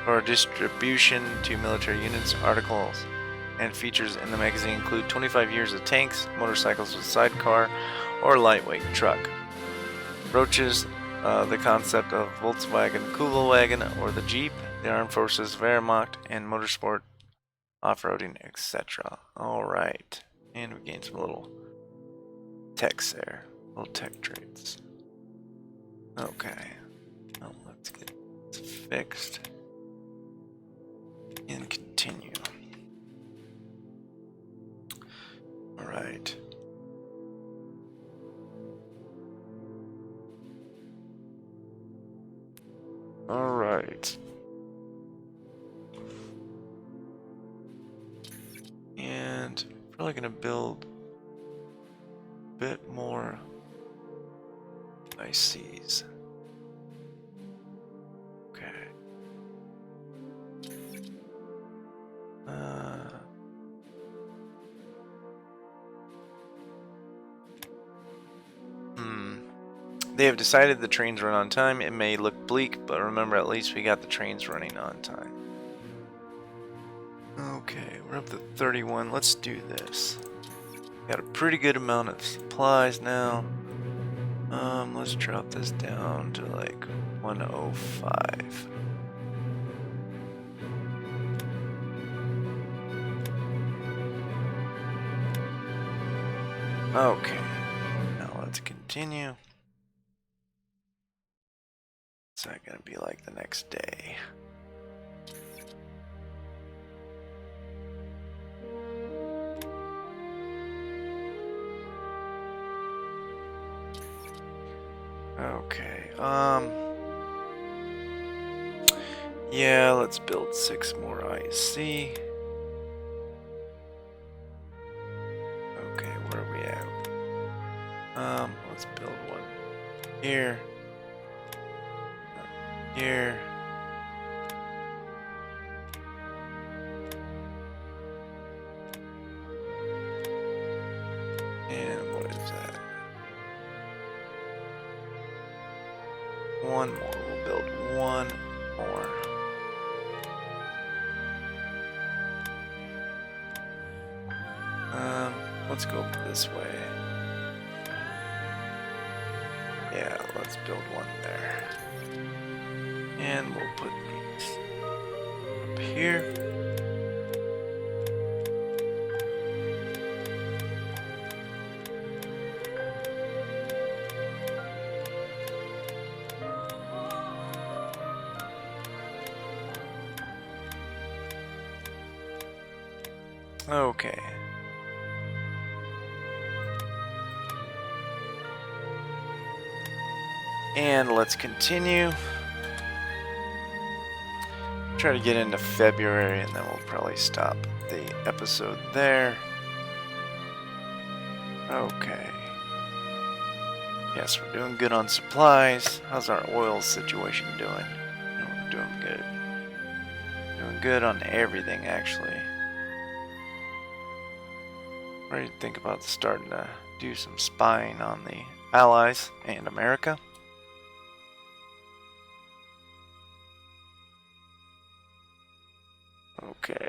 for distribution to military units. Articles and features in the magazine include 25 years of tanks, motorcycles with sidecar or lightweight truck. Broaches the concept of Volkswagen Kugelwagen or the Jeep, the Armed Forces Wehrmacht, and motorsport, off-roading, etc. Alright. And we gained some little techs there. Little tech traits. Okay. Well, let's get this fixed. And continue. Alright. Alright. And probably gonna build a bit more ICs. Okay. They have decided the trains run on time. It may look bleak, but remember, at least we got the trains running on time. Okay, we're up to 31. Let's do this. Got a pretty good amount of supplies now. Let's drop this down to like 105. Okay, now let's continue. It's not gonna be like the next day. Okay, yeah, let's build 6 more IC. Okay, where are we at? Let's build one here. Here. And what is that? One more. We'll build one more. Let's go this way. Yeah, let's build one there. And we'll put these up here. Okay. And let's continue. Try to get into February and then we'll probably stop the episode there. Okay. Yes, we're doing good on supplies. How's our oil situation doing? No, we're doing good. Doing good on everything, actually. Ready to think about starting to do some spying on the Allies and America. Okay.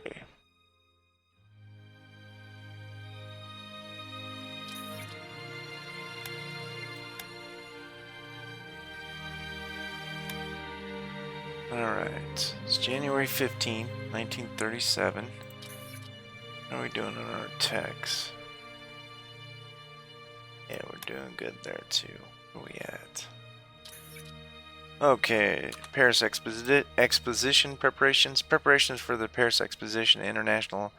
Alright. It's January 15th, 1937. How are we doing on our techs? Yeah, we're doing good there too. Where are we at? Okay, Paris Exposition preparations. Preparations for the Paris Exposition International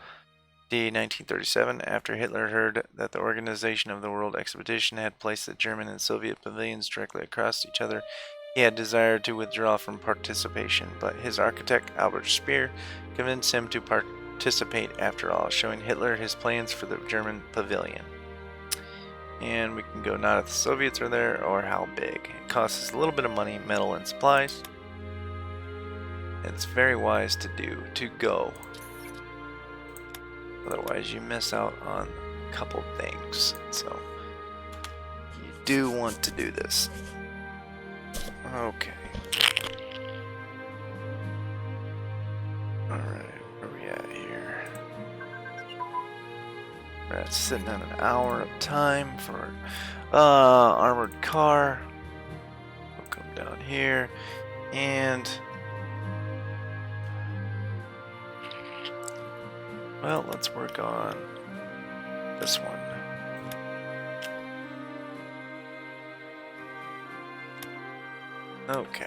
D 1937. After Hitler heard that the organization of the World Expedition had placed the German and Soviet pavilions directly across each other, he had desired to withdraw from participation, but his architect, Albert Speer, convinced him to participate after all, showing Hitler his plans for the German pavilion. And we can go not if the Soviets are there or how big. It costs us a little bit of money, metal, and supplies. It's very wise to go. Otherwise you miss out on a couple things. So you do want to do this. Okay. Alright, where we at here? We're at sitting at an hour of time for armored car. We'll come down here and well, let's work on this one. Okay.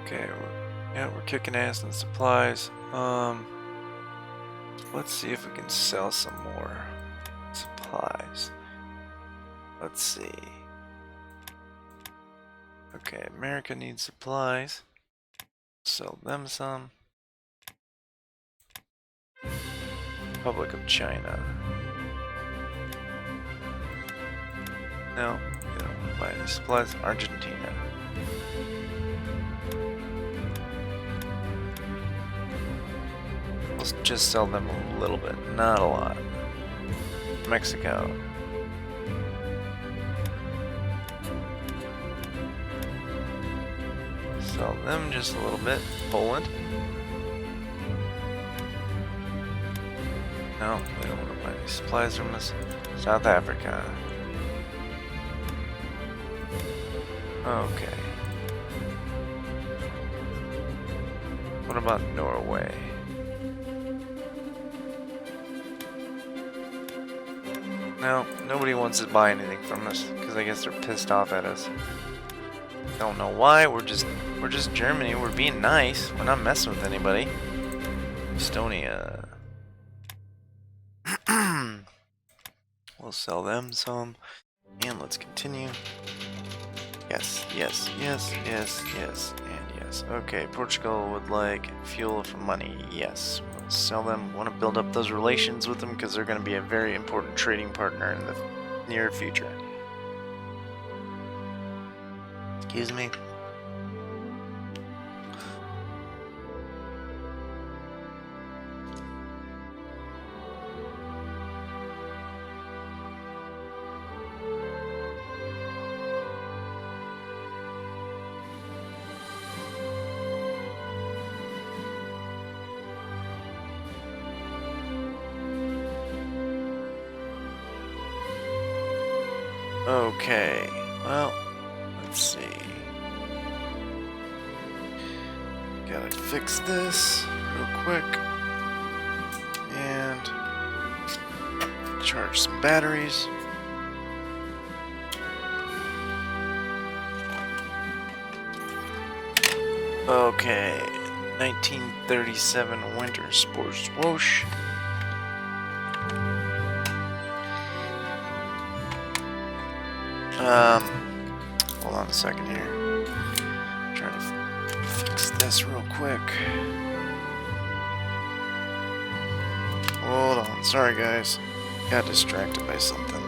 Okay, we're kicking ass in supplies. Let's see if we can sell some more supplies. Let's see. Okay, America needs supplies. Sell them some. Republic of China. No, they don't want to buy any supplies. Argentina. Let's just sell them a little bit, not a lot. Mexico. Sell them just a little bit. Poland. No, they don't want to buy any supplies from us. South Africa. Okay. What about Norway? No, nobody wants to buy anything from us because I guess they're pissed off at us. Don't know why. We're just Germany. We're being nice. We're not messing with anybody. Estonia. We'll sell them some, and let's continue. Yes, yes, yes, yes, yes, and yes. Okay, Portugal would like fuel for money. Yes. Sell them. Want to build up those relations with them because they're going to be a very important trading partner in the near future. Excuse me. Okay, well, let's see. Gotta fix this real quick. And charge some batteries. Okay, 1937 Winter Sports Swoosh. Hold on a second here. I'm trying to fix this real quick. Hold on, sorry guys. Got distracted by something.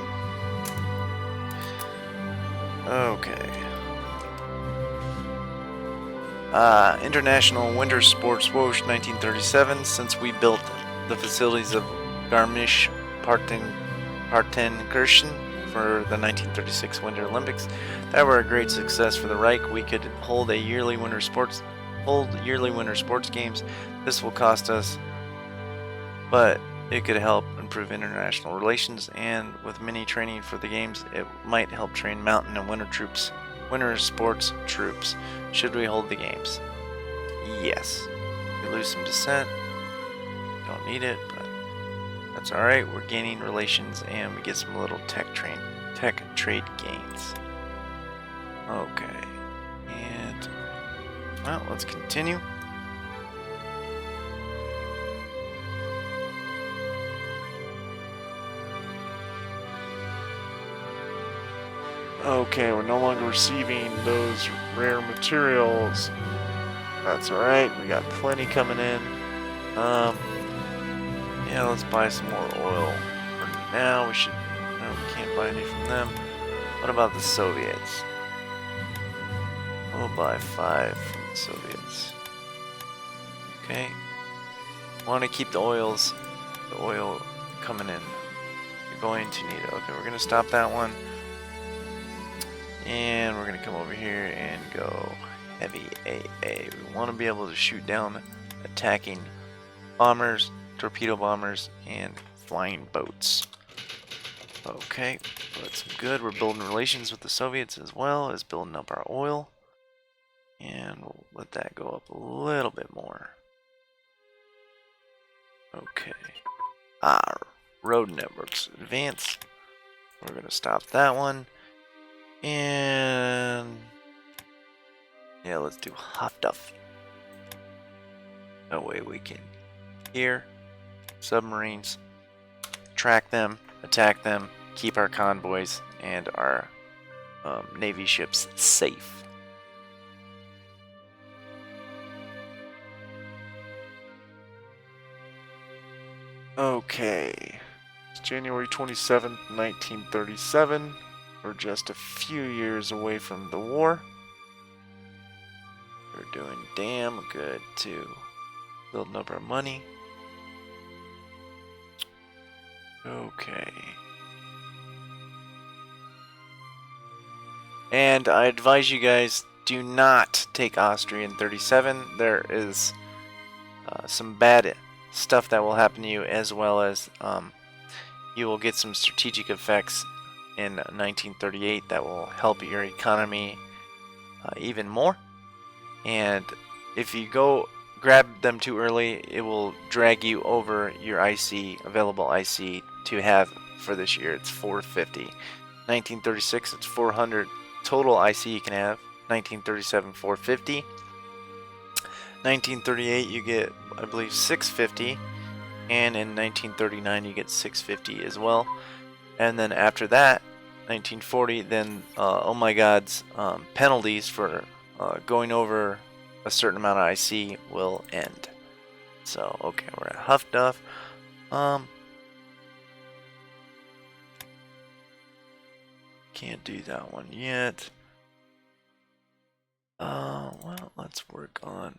Okay. International Winter Sports Swoosh 1937. Since we built the facilities of Garmisch-Partenkirchen for the 1936 Winter Olympics that were a great success for the Reich, we could hold yearly winter sports games. This will cost us, but it could help improve international relations, and with mini training for the games, it might help train mountain and winter Winter sports troops. Should we hold the games? Yes. We lose some descent. Don't need it, but that's alright. We're gaining relations and we get some little tech trade gains. Okay. And well, let's continue. Okay, we're no longer receiving those rare materials. That's alright, we got plenty coming in. Yeah, let's buy some more oil. For now, we should... No, we can't buy any from them. What about the Soviets? We'll buy 5 from the Soviets. Okay. Want to keep the oil coming in. You're going to need it. Okay, we're going to stop that one. And we're going to come over here and go heavy AA. We want to be able to shoot down attacking bombers, torpedo bombers, and flying boats. Okay, that's good. We're building relations with the Soviets as well as building up our oil. And we'll let that go up a little bit more. Okay. Road networks advance. We're going to stop that one. And yeah, let's do Haftuf. That way we can hear submarines, track them, attack them, keep our convoys and our Navy ships safe. Okay, it's January 27th, 1937. We're just a few years away from the war. We're doing damn good too. Building up our money. Okay. And I advise you guys, do not take Austria in 37. There is some bad stuff that will happen to you, as well as you will get some strategic effects in 1938 that will help your economy even more. And if you go grab them too early, it will drag you over your available IC to have for this year. It's 450. 1936, it's 400 total IC you can have. 1937, 450. 1938, you get, I believe, 650. And in 1939, you get 650 as well. And then after that, 1940, then oh my god's penalties for going over a certain amount of IC will end. So okay, we're at Huff Duff. Can't do that one yet. Well, let's work on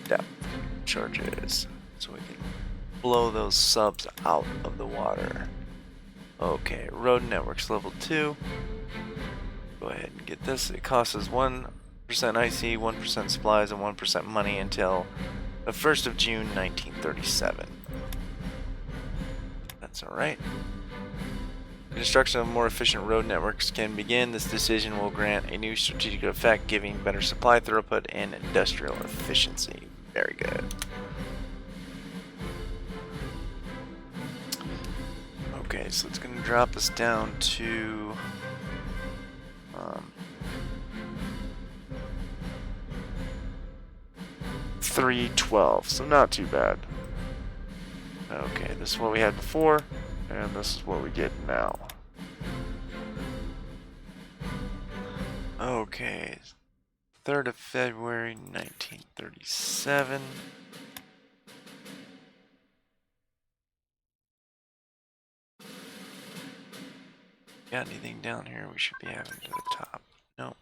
depth charges so we can blow those subs out of the water. Okay, road networks level 2. Go ahead and get this. It costs us 1% IC, 1% supplies, and 1% money until the 1st of June 1937. That's alright. Construction of more efficient road networks can begin. This decision will grant a new strategic effect, giving better supply throughput and industrial efficiency. Very good. Okay, so it's going to drop us down to 312, so not too bad. Okay, this is what we had before, and this is what we get now. Okay, 3rd of February 1937. Got anything down here we should be having to the top? No.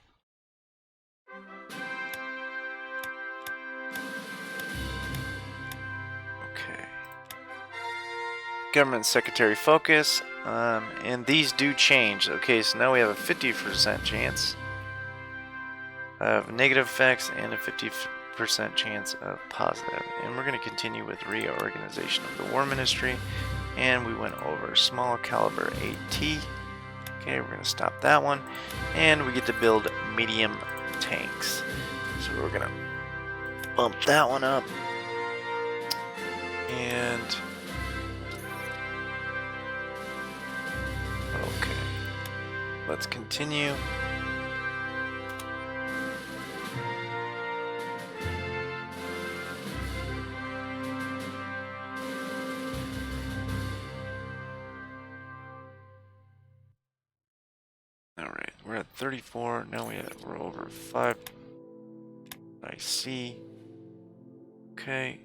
Okay. Government Secretary Focus, and these do change. Okay, so now we have a 50% chance of negative effects and a 50% chance of positive. And we're going to continue with reorganization of the War Ministry, and we went over small caliber AT. Okay, we're going to stop that one. and we get to build medium tanks. So we're gonna bump that one up, and okay, let's continue. Alright, we're at 34. Now we're over 5. I see. Okay.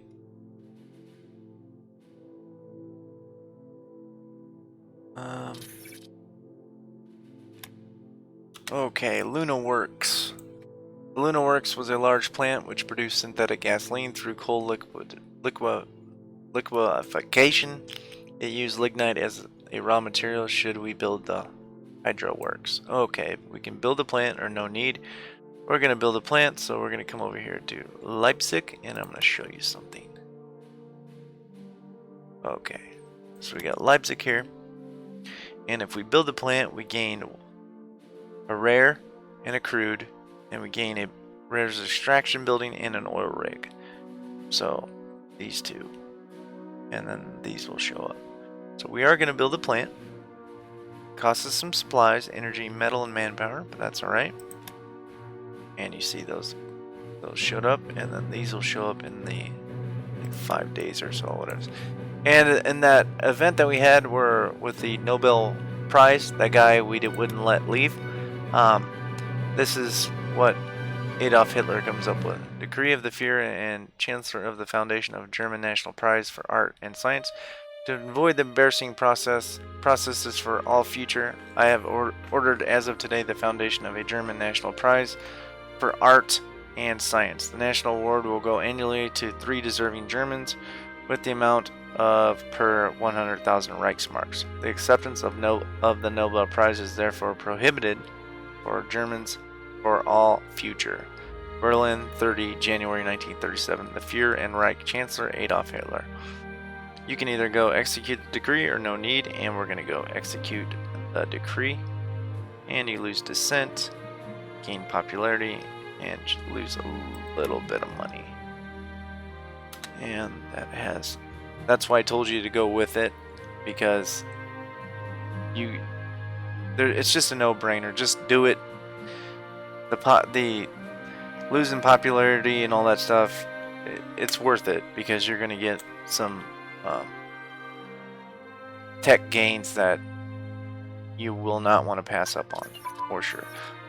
Okay, Luna Works. Luna Works was a large plant which produced synthetic gasoline through coal liquefaction. It used lignite as a raw material. Should we build the hydro works? Okay, we can build a plant or no need. We're going to build a plant, so we're going to come over here to Leipzig, and I'm going to show you something. Okay, so we got Leipzig here, and if we build a plant, we gain a rare and a crude, and we gain a rare's extraction building and an oil rig. So these two, and then these will show up. So we are going to build a plant. Costs us some supplies, energy, metal, and manpower, but that's alright. And you see those showed up, and then these will show up in the 5 days or so, whatever. And in that event that we had were with the Nobel Prize, that guy we wouldn't let leave. This is what Adolf Hitler comes up with. Decree of the Führer and Chancellor of the Foundation of German National Prize for Art and Science. To avoid the embarrassing processes for all future, I have ordered as of today the foundation of a German National Prize for Art and Science. The national award will go annually to 3 deserving Germans with the amount of per 100,000 Reichsmarks. The acceptance of the Nobel Prize is therefore prohibited for Germans for all future. Berlin, 30 January 1937. The Führer and Reich Chancellor Adolf Hitler. You can either go execute the decree or no need, and we're going to go execute the decree. And you lose dissent, gain popularity, and lose a little bit of money. And that's why I told you to go with it, because it's just a no-brainer. Just do it. The losing popularity and all that stuff, it's worth it, because you're going to get some tech gains that you will not want to pass up on, for sure.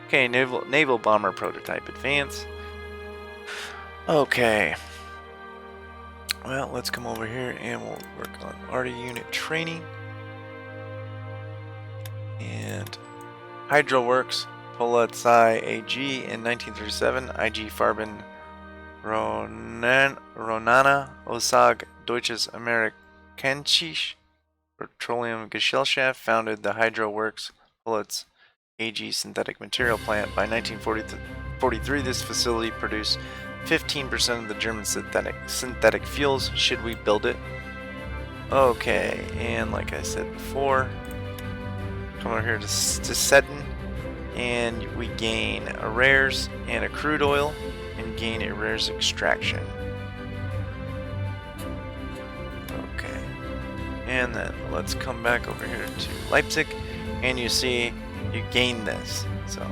Okay, naval bomber prototype advance. Okay. Well, let's come over here and we'll work on arty unit training. And Hydro Works, Polizei AG in 1937, IG Farben Ronana Osag Deutsches Amerikanische Petroleum Gesellschaft founded the Hydro Works Polizei AG synthetic material plant. By 1943, this facility produced 15% of the German synthetic fuels. Should we build it? Okay, and like I said before, come over here to Seddon, and we gain a rares and a crude oil, and gain a rares extraction. Okay, and then let's come back over here to Leipzig, and you see you gain this. So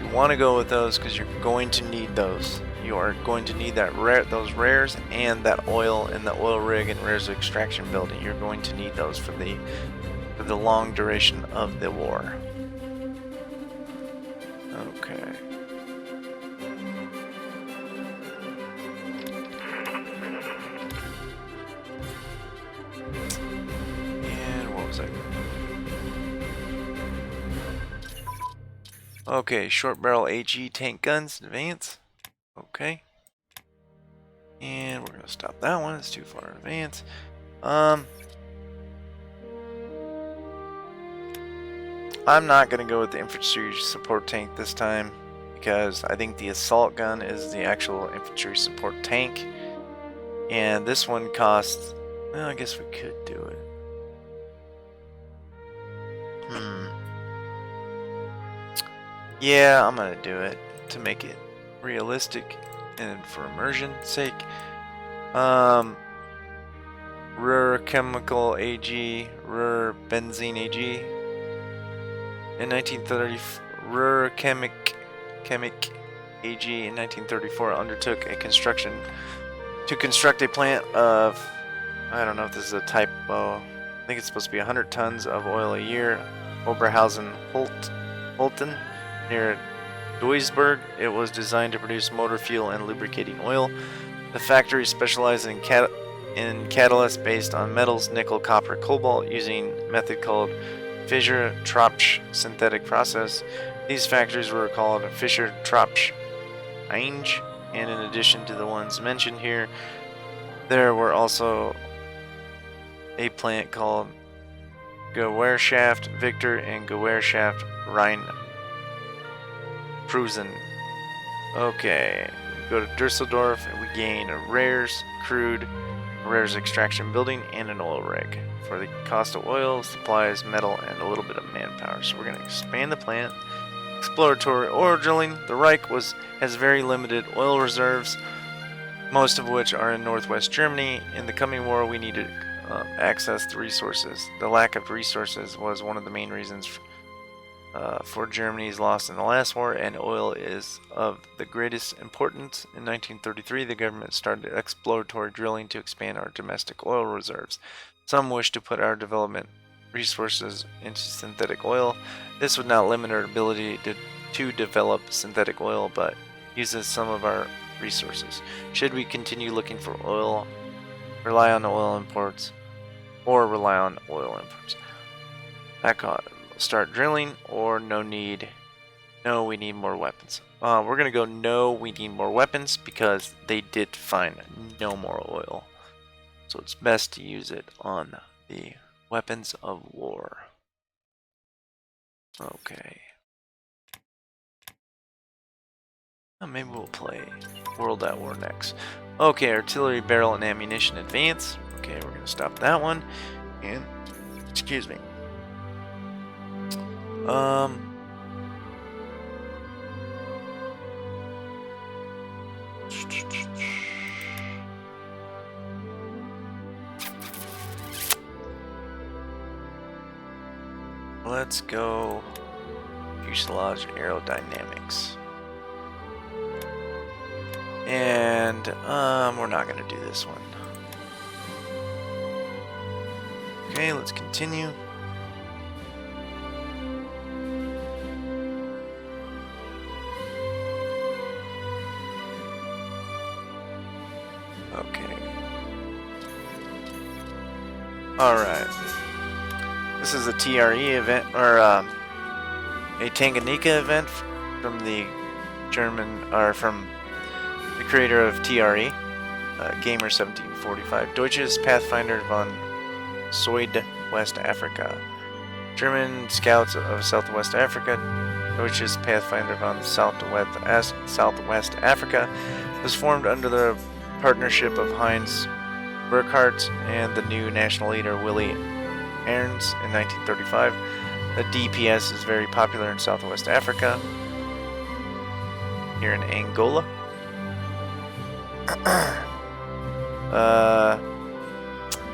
you want to go with those because you're going to need those. You are going to need those rares and that oil and the oil rig and rares extraction building. You're going to need those for the long duration of the war. Okay. And what was I? Okay, short barrel HE tank guns advance. Okay. And we're gonna stop that one, it's too far in advance. I'm not gonna go with the infantry support tank this time, because I think the assault gun is the actual infantry support tank. And this one costs, well, I guess we could do it. Yeah, I'm gonna do it to make it realistic and for immersion's sake. Ruhr Chemical AG, Ruhr Benzene AG. In 1930, Ruhr Chemic AG in 1934 undertook a construct a plant of, I don't know if this is a typo, I think it's supposed to be 100 tons of oil a year. Oberhausen Holten near Duisburg. It was designed to produce motor fuel and lubricating oil. The factory specialized in catalysts based on metals, nickel, copper, cobalt, using a method called Fischer-Tropsch synthetic process. These factories were called Fischer-Tropsch Ainge, and in addition to the ones mentioned here, there were also a plant called Gewerkschaft Victor and Gewerkschaft Rhein-Prusen. Okay, we go to Dusseldorf and we gain a rares, crude, rares extraction building, and an oil rig. For the cost of oil, supplies, metal, and a little bit of manpower. So we're going to expand the plant. Exploratory oil drilling. The Reich has very limited oil reserves, most of which are in northwest Germany. In the coming war, we needed access to resources. The lack of resources was one of the main reasons for Germany's loss in the last war, and oil is of the greatest importance. In 1933, the government started exploratory drilling to expand our domestic oil reserves. Some wish to put our development resources into synthetic oil. This would not limit our ability to develop synthetic oil, but uses some of our resources. Should we continue looking for oil, rely on oil imports, or rely on oil imports? Back on. Start drilling, or no, we need more weapons. We're gonna go no, we need more weapons, because they did find no more oil. So it's best to use it on the weapons of war. Okay. Maybe we'll play World at War next. Okay, artillery, barrel, and ammunition advance. Okay, we're gonna stop that one. And, excuse me. Let's go fuselage aerodynamics. And we're not gonna do this one. Okay, let's continue. Okay. Alright. This is a TRE event, or a Tanganyika event from the from the creator of TRE, Gamer 1745. Deutsches Pathfinder von West Africa. German Scouts of Southwest Africa. Deutsches Pathfinder von Southwest Africa was formed under the partnership of Heinz Burkhardt and the new national leader Willy Ernst in 1935. The DPS is very popular in Southwest Africa, here in Angola.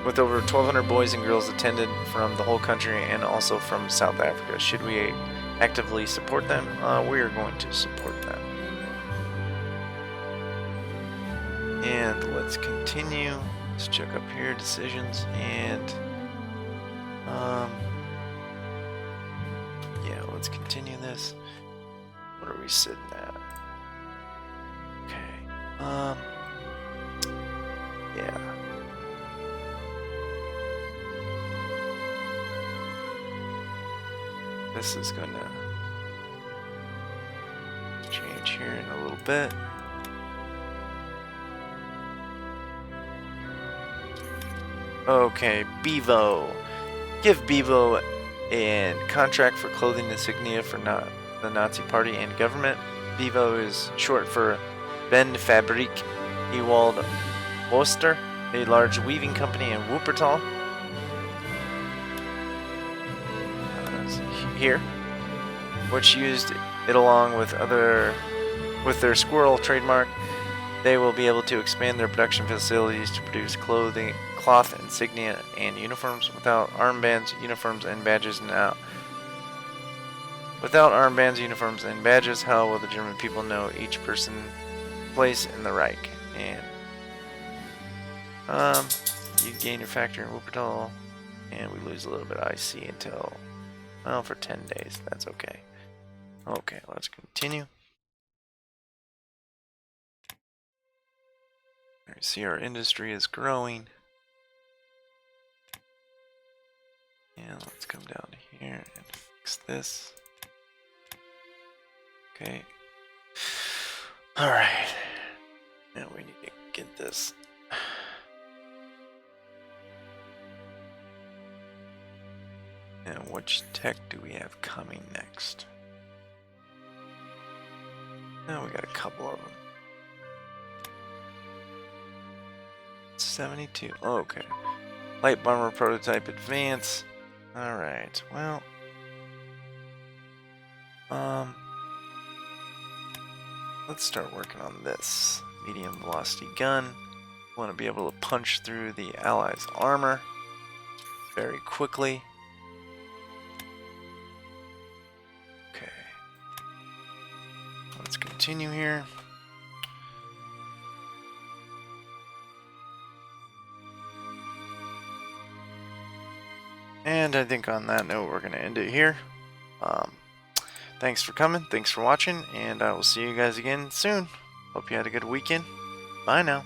With over 1,200 boys and girls attended from the whole country and also from South Africa. Should we actively support them? We are going to support them. And let's continue. Let's check up here, decisions, and yeah, let's continue this. What are we sitting at? Okay. Yeah. This is gonna change here in a little bit. Okay, Bevo. Give Bevo a contract for clothing insignia for the Nazi Party and government. Bevo is short for Ben Fabrik Ewald Oster, a large weaving company in Wuppertal. Here. which used it along with their squirrel trademark. They will be able to expand their production facilities to produce clothing, cloth, insignia, and uniforms without armbands, uniforms, and badges now. Without armbands, uniforms, and badges, how will the German people know each person's place in the Reich? And you gain your factory in Wuppertal, and we lose a little bit of IC until, well, for 10 days. That's okay. Okay, let's continue. See, our industry is growing. And let's come down here and fix this. Okay. Alright. Now we need to get this. And which tech do we have coming next? Now we got a couple of them. 72. Oh, okay. Light bomber prototype advance. Alright, well. Let's start working on this. Medium velocity gun. Want to be able to punch through the Allies' armor very quickly. Okay. Let's continue here. And I think on that note, we're going to end it here. Thanks for coming, thanks for watching, and I will see you guys again soon. Hope you had a good weekend. Bye now.